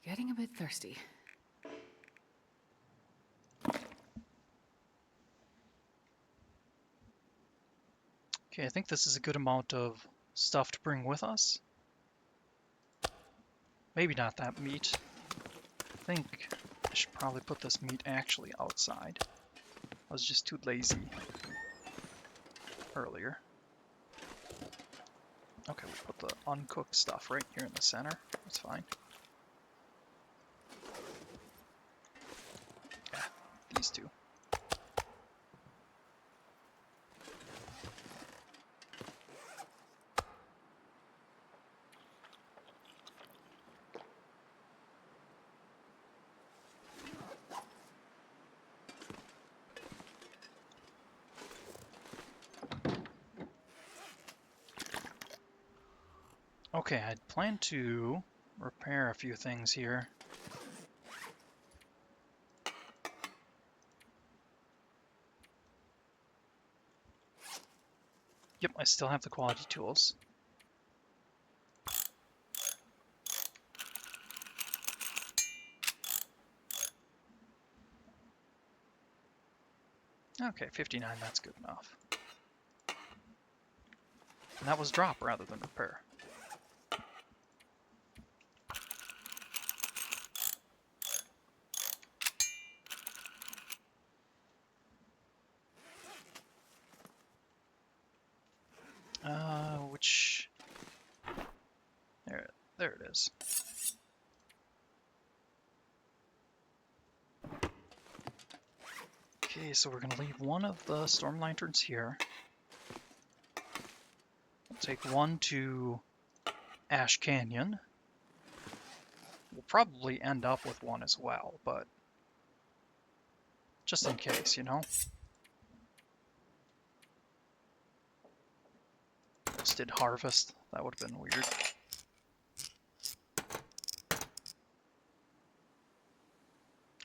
Getting a bit thirsty. Okay, I think this is a good amount of stuff to bring with us. Maybe not that meat. I think I should probably put this meat actually outside. I was just too lazy earlier. Okay, we'll put the uncooked stuff right here in the center. That's fine. Yeah, these two. Okay, I'd planned to repair a few things here. Yep, I still have the quality tools. Okay, 59, that's good enough. And that was drop rather than repair. Which... There it is. Okay, so we're gonna leave one of the storm lanterns here. We'll take one to Ash Canyon. We'll probably end up with one as well, but just in case, you know? Just did harvest. That would have been weird.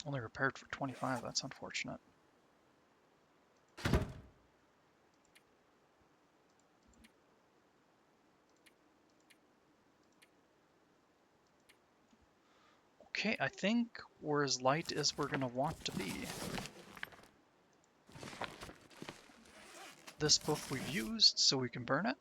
Only repaired for 25, that's unfortunate. Okay, I think we're as light as we're gonna want to be. This book we've used, so we can burn it.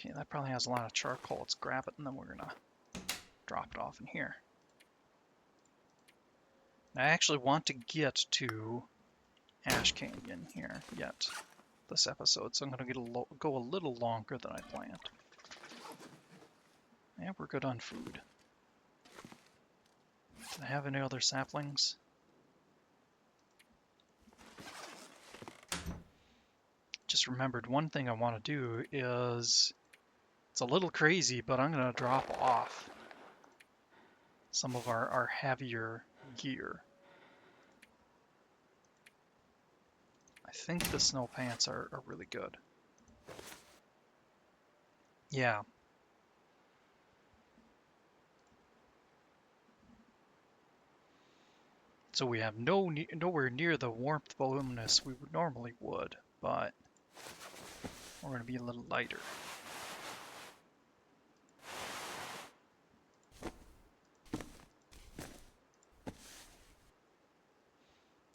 Okay, that probably has a lot of charcoal. Let's grab it and then we're gonna drop it off in here. I actually want to get to Ash Canyon here yet this episode, so I'm gonna go a little longer than I planned. Yeah, we're good on food. Do I have any other saplings? Just remembered one thing I want to do is, it's a little crazy, but I'm going to drop off some of our heavier gear. I think the snow pants are really good. Yeah. So we have nowhere near the warmth bonus we normally would, but we're going to be a little lighter.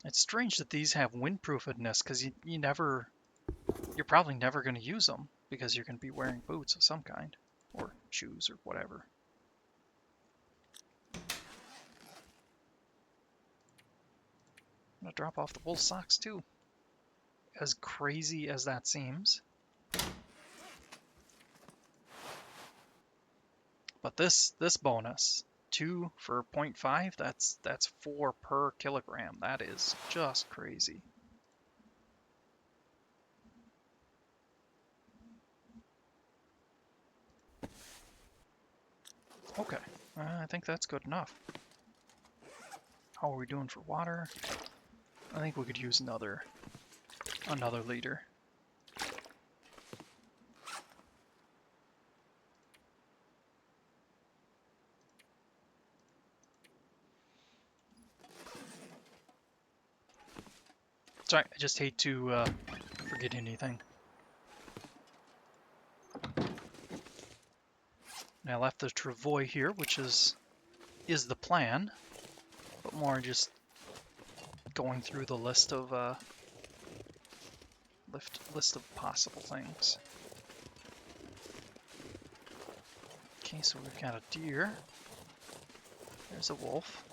It's strange that these have windproofedness, because you're probably never going to use them, because you're going to be wearing boots of some kind, or shoes, or whatever. I'm going to drop off the wool socks too. As crazy as that seems. But this bonus, 2 for 0.5, that's 4 per kilogram. That is just crazy. Okay, I think that's good enough. How are we doing for water? I think we could use another liter. Sorry, I just hate to forget anything. I left the travois here, which is the plan, but more just going through the list of list of possible things. Okay, so we've got a deer. There's a wolf.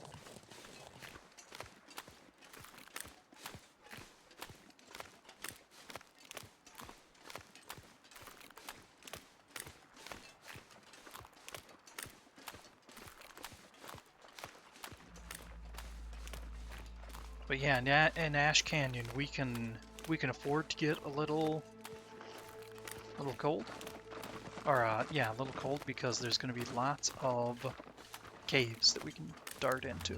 But yeah, in Ash Canyon we can afford to get a little cold, or yeah, a little cold, because there's going to be lots of caves that we can dart into.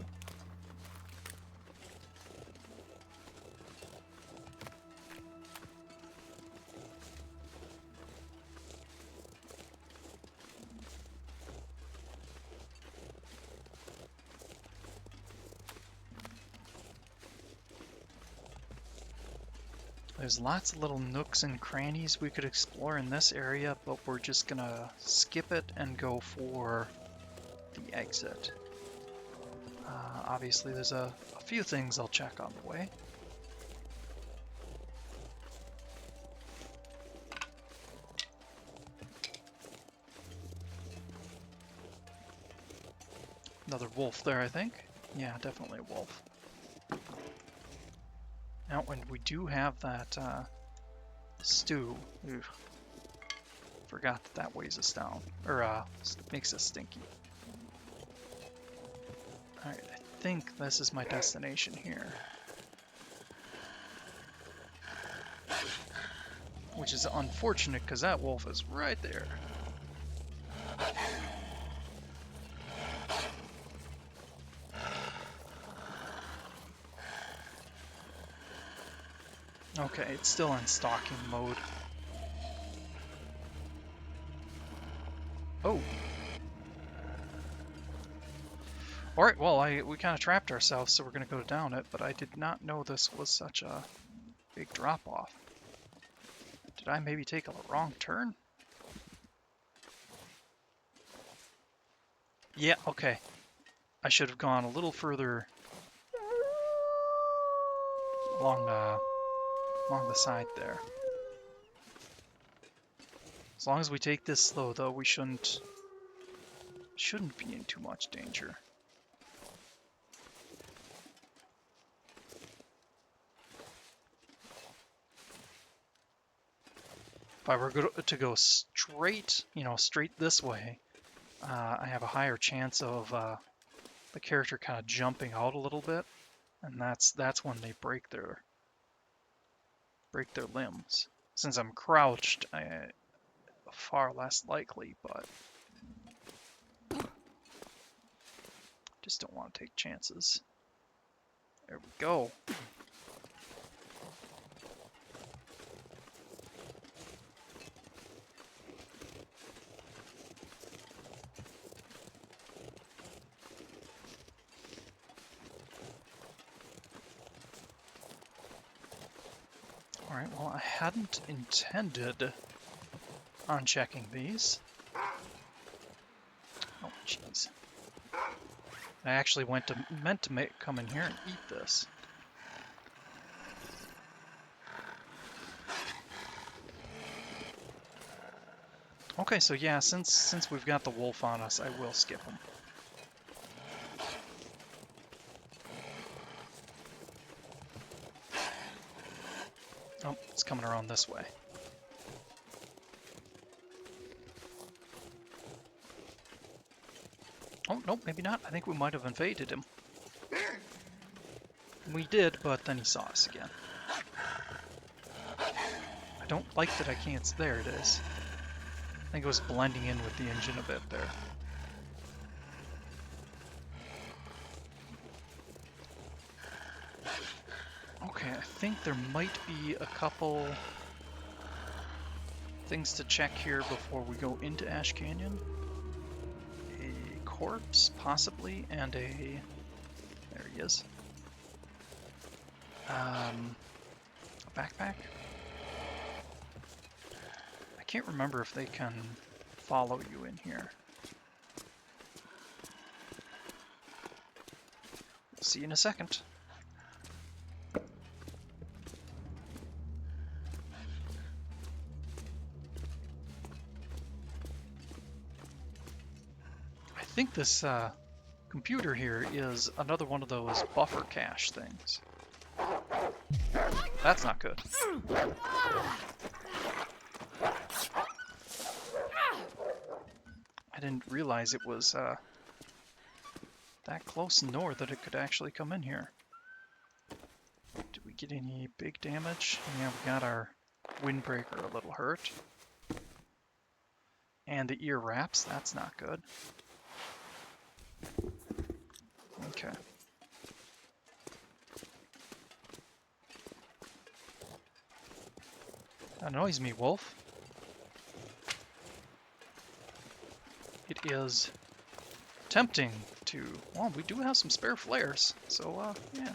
There's lots of little nooks and crannies we could explore in this area, but we're just gonna skip it and go for the exit. Obviously there's a few things I'll check on the way. Another wolf there, I think. Yeah, definitely a wolf. Now, when we do have that stew, ooh, forgot that weighs us down, or makes us stinky. Alright, I think this is my destination here. Which is unfortunate, because that wolf is right there. Okay, it's still in stalking mode. Oh. Alright, well, we kind of trapped ourselves, so we're going to go down it, but I did not know this was such a big drop-off. Did I maybe take a wrong turn? Yeah, okay. I should have gone a little further along the side there. As long as we take this slow, though, we shouldn't be in too much danger. If I were to go straight, straight this way, I have a higher chance of the character kind of jumping out a little bit, and that's when they break their limbs. Since I'm crouched, far less likely, but just don't want to take chances. There we go. Alright, well, I hadn't intended on checking these. Oh, jeez. I actually meant to come in here and eat this. Okay, so yeah, since we've got the wolf on us, I will skip him. Oh, it's coming around this way. Oh, nope, maybe not. I think we might have invaded him. We did, but then he saw us again. I don't like that I can't... There it is. I think it was blending in with the engine a bit there. Okay, I think there might be a couple things to check here before we go into Ash Canyon. A corpse, possibly, and a... There he is. A backpack? I can't remember if they can follow you in here. See you in a second. I think this computer here is another one of those buffer cache things. That's not good. I didn't realize it was that close north that it could actually come in here. Did we get any big damage? Yeah, we got our windbreaker a little hurt. And the ear wraps, that's not good. Okay. That annoys me, Wolf. It is tempting to... Well, we do have some spare flares, so, yeah.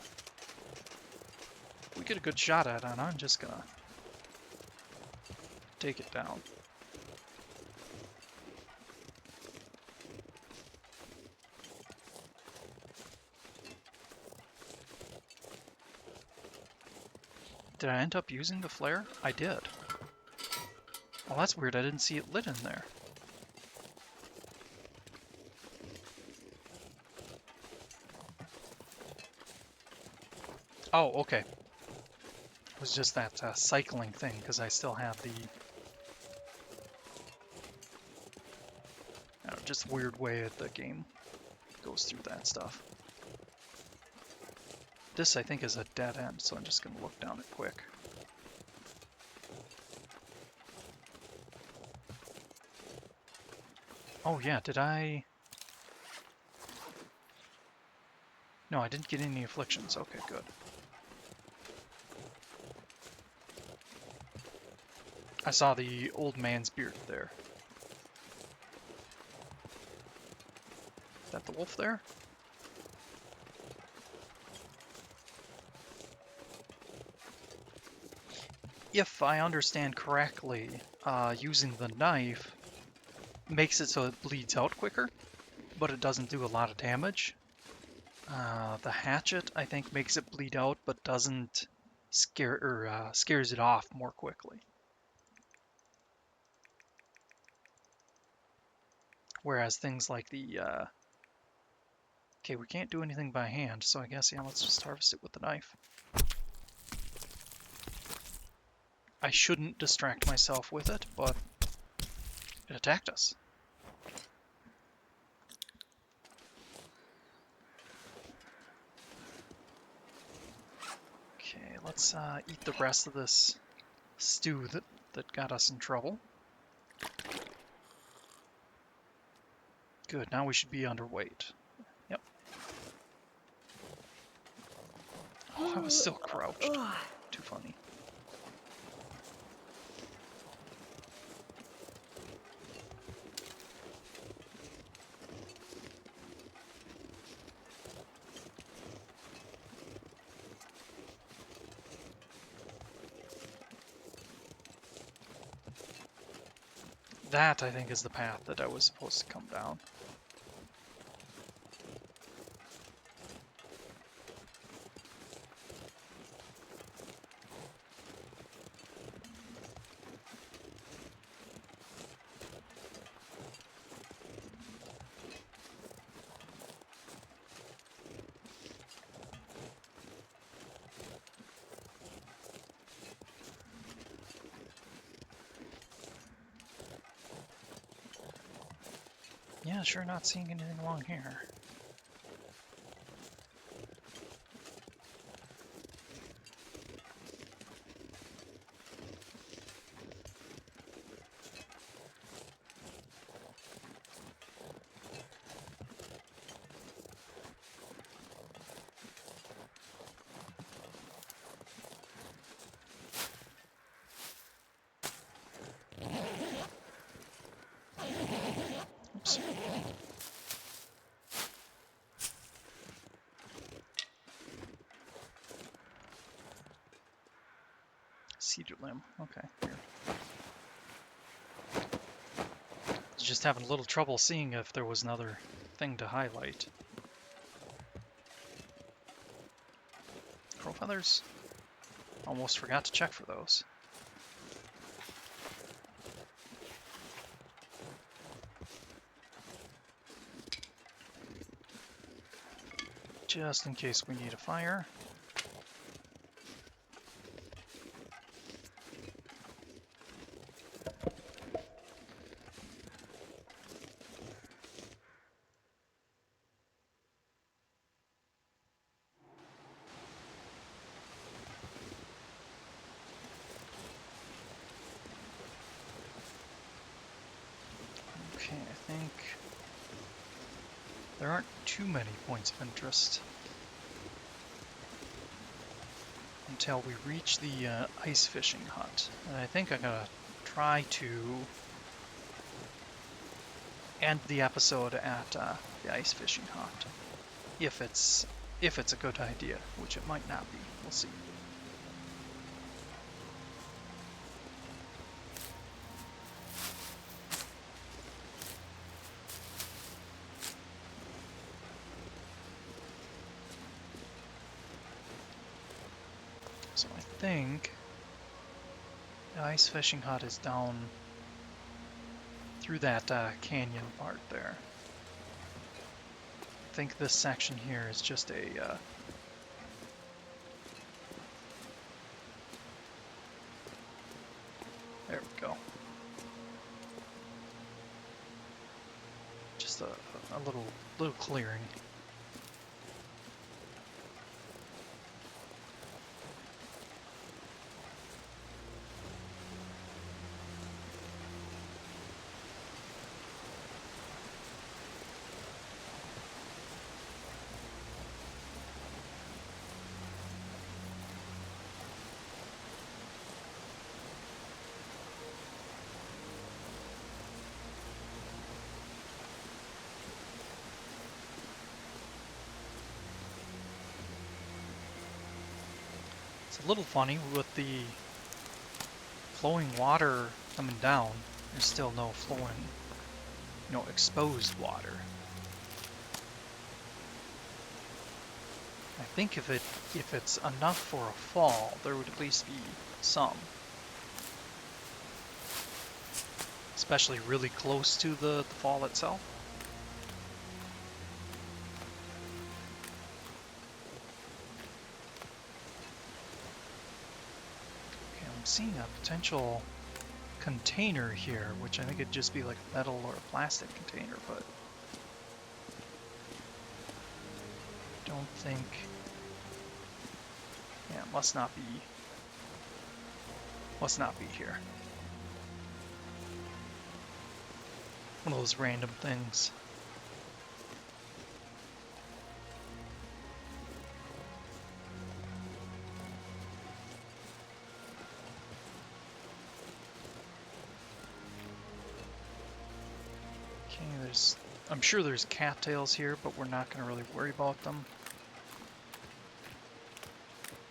If we get a good shot at it, I'm just gonna take it down. Did I end up using the flare? I did. Well, that's weird. I didn't see it lit in there. Oh, okay. It was just that cycling thing, because I still have the... just weird way the game goes through that stuff. This, I think, is a dead end, so I'm just going to look down it quick. Oh yeah, did I... No, I didn't get any afflictions. Okay, good. I saw the old man's beard there. Is that the wolf there? If I understand correctly, using the knife makes it so it bleeds out quicker, but it doesn't do a lot of damage. The hatchet, I think, makes it bleed out, but doesn't scares it off more quickly. Whereas things like the, okay, we can't do anything by hand, so I guess, yeah, let's just harvest it with the knife. I shouldn't distract myself with it, but it attacked us. Okay, let's eat the rest of this stew that got us in trouble. Good, now we should be underweight. Yep. Oh, I was still crouched. Too funny. That, I think, is the path that I was supposed to come down. Yeah, sure not seeing anything along here. Oops. Cedar limb. Okay, here. Just having a little trouble seeing if there was another thing to highlight. Crow feathers? Almost forgot to check for those. Just in case we need a fire. Okay, I think there aren't too many points of interest until we reach the ice fishing hut. And I think I'm gonna try to end the episode at the ice fishing hut, if it's a good idea, which it might not be. We'll see. So I think the ice fishing hut is down through that canyon part there. I think this section here is just a there we go. Just a little clearing. It's a little funny with the flowing water coming down. There's still no flowing, exposed water. I think if it's enough for a fall, there would at least be some. especially really close to the fall itself. Okay, I'm seeing a potential container here, which I think it'd just be like a metal or a plastic container, but don't think. Yeah, it must not be. Must not be here. One of those random things. Okay, I'm sure there's cattails here, but we're not going to really worry about them.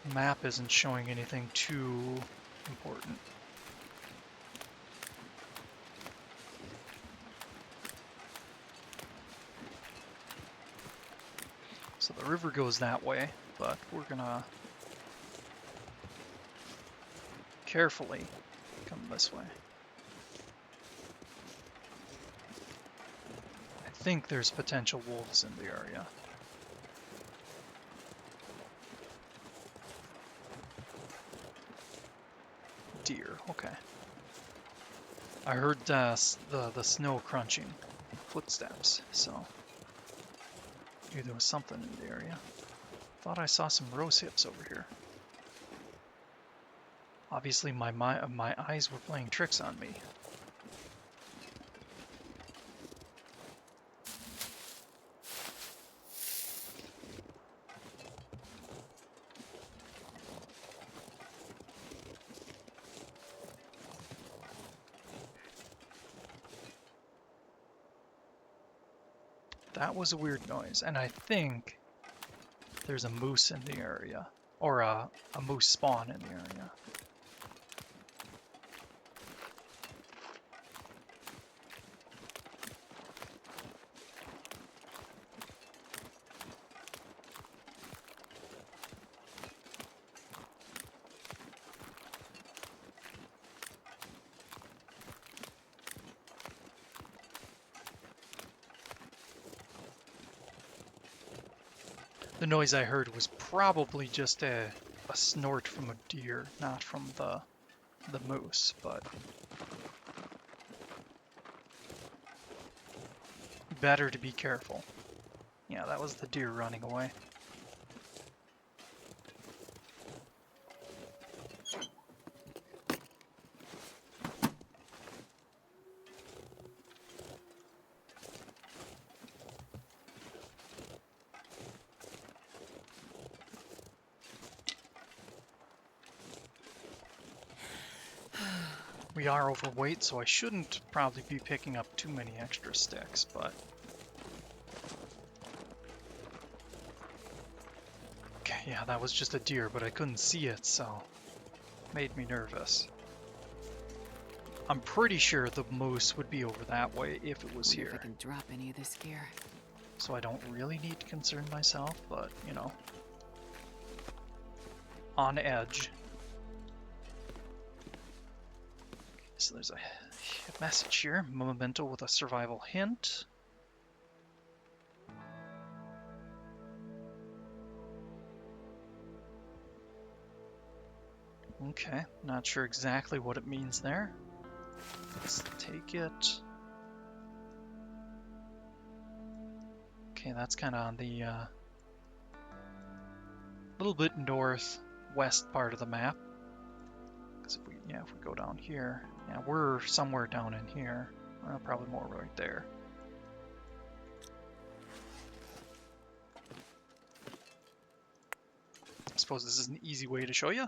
The map isn't showing anything too important. So the river goes that way, but we're gonna carefully come this way. I think there's potential wolves in the area. Deer, okay. I heard the snow crunching footsteps, so maybe there was something in the area. Thought I saw some rose hips over here. Obviously my eyes were playing tricks on me. That was a weird noise, and I think there's a moose in the area, or a moose spawn in the area. The noise I heard was probably just a snort from a deer, not from the moose, but better to be careful. Yeah, that was the deer running away. We are overweight, so I shouldn't probably be picking up too many extra sticks, but... Okay, yeah, that was just a deer, but I couldn't see it, so... made me nervous. I'm pretty sure the moose would be over that way if it was here. If I can drop any of this gear. So I don't really need to concern myself, but, you know... on edge. So there's a message here, memento with a survival hint. Okay, not sure exactly what it means there. Let's take it. Okay, that's kind of on the little bit northwest part of the map. Because if we go down here, yeah, we're somewhere down in here. Well, probably more right there. I suppose this is an easy way to show you.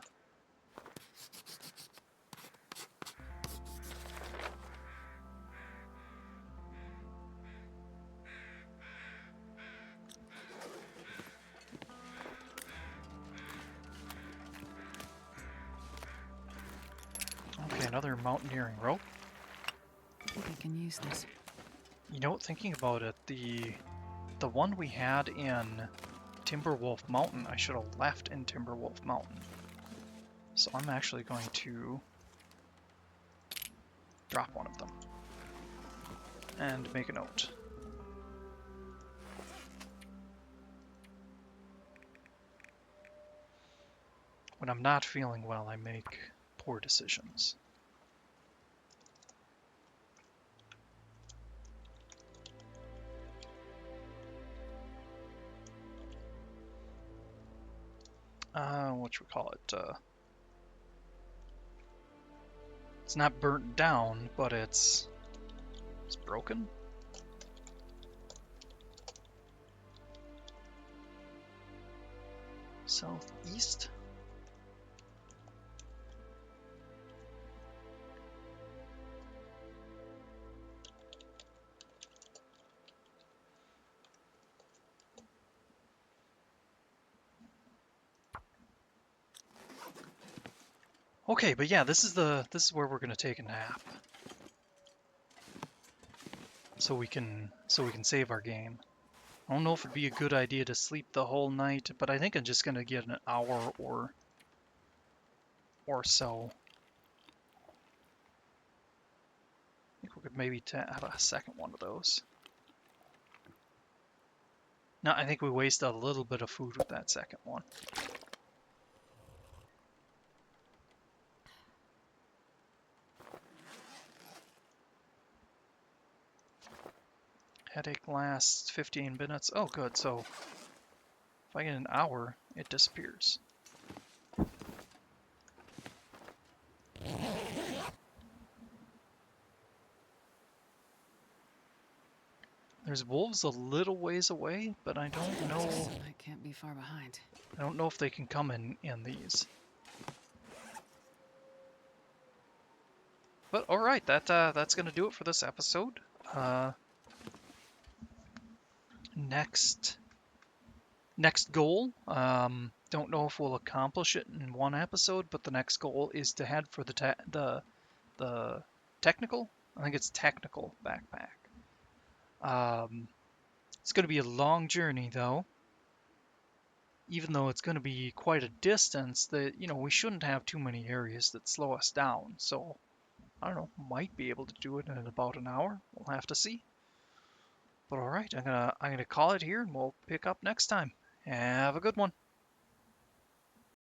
Okay, another mountaineering rope. I think I can use this. You know, thinking about it, the one we had in Timberwolf Mountain, I should have left in Timberwolf Mountain. So I'm actually going to drop one of them. and make a note. When I'm not feeling well, I make poor decisions. What should we call it? It's not burnt down, but it's broken. Southeast. Okay, but yeah, this is where we're gonna take a nap, so we can save our game. I don't know if it'd be a good idea to sleep the whole night, but I think I'm just gonna get an hour or so. I think we could maybe have a second one of those. No, I think we wasted a little bit of food with that second one. Headache lasts 15 minutes. Oh, good. So if I get an hour, it disappears. There's wolves a little ways away, but I don't know. I can't be far behind. I don't know if they can come in these. But all right, that's gonna do it for this episode. Next goal. Don't know if we'll accomplish it in one episode, but the next goal is to head for the technical. I think it's technical backpack. It's going to be a long journey though. Even though it's going to be quite a distance, that we shouldn't have too many areas that slow us down. So I don't know, might be able to do it in about an hour. We'll have to see. But all right, I'm gonna call it here, and we'll pick up next time. Have a good one.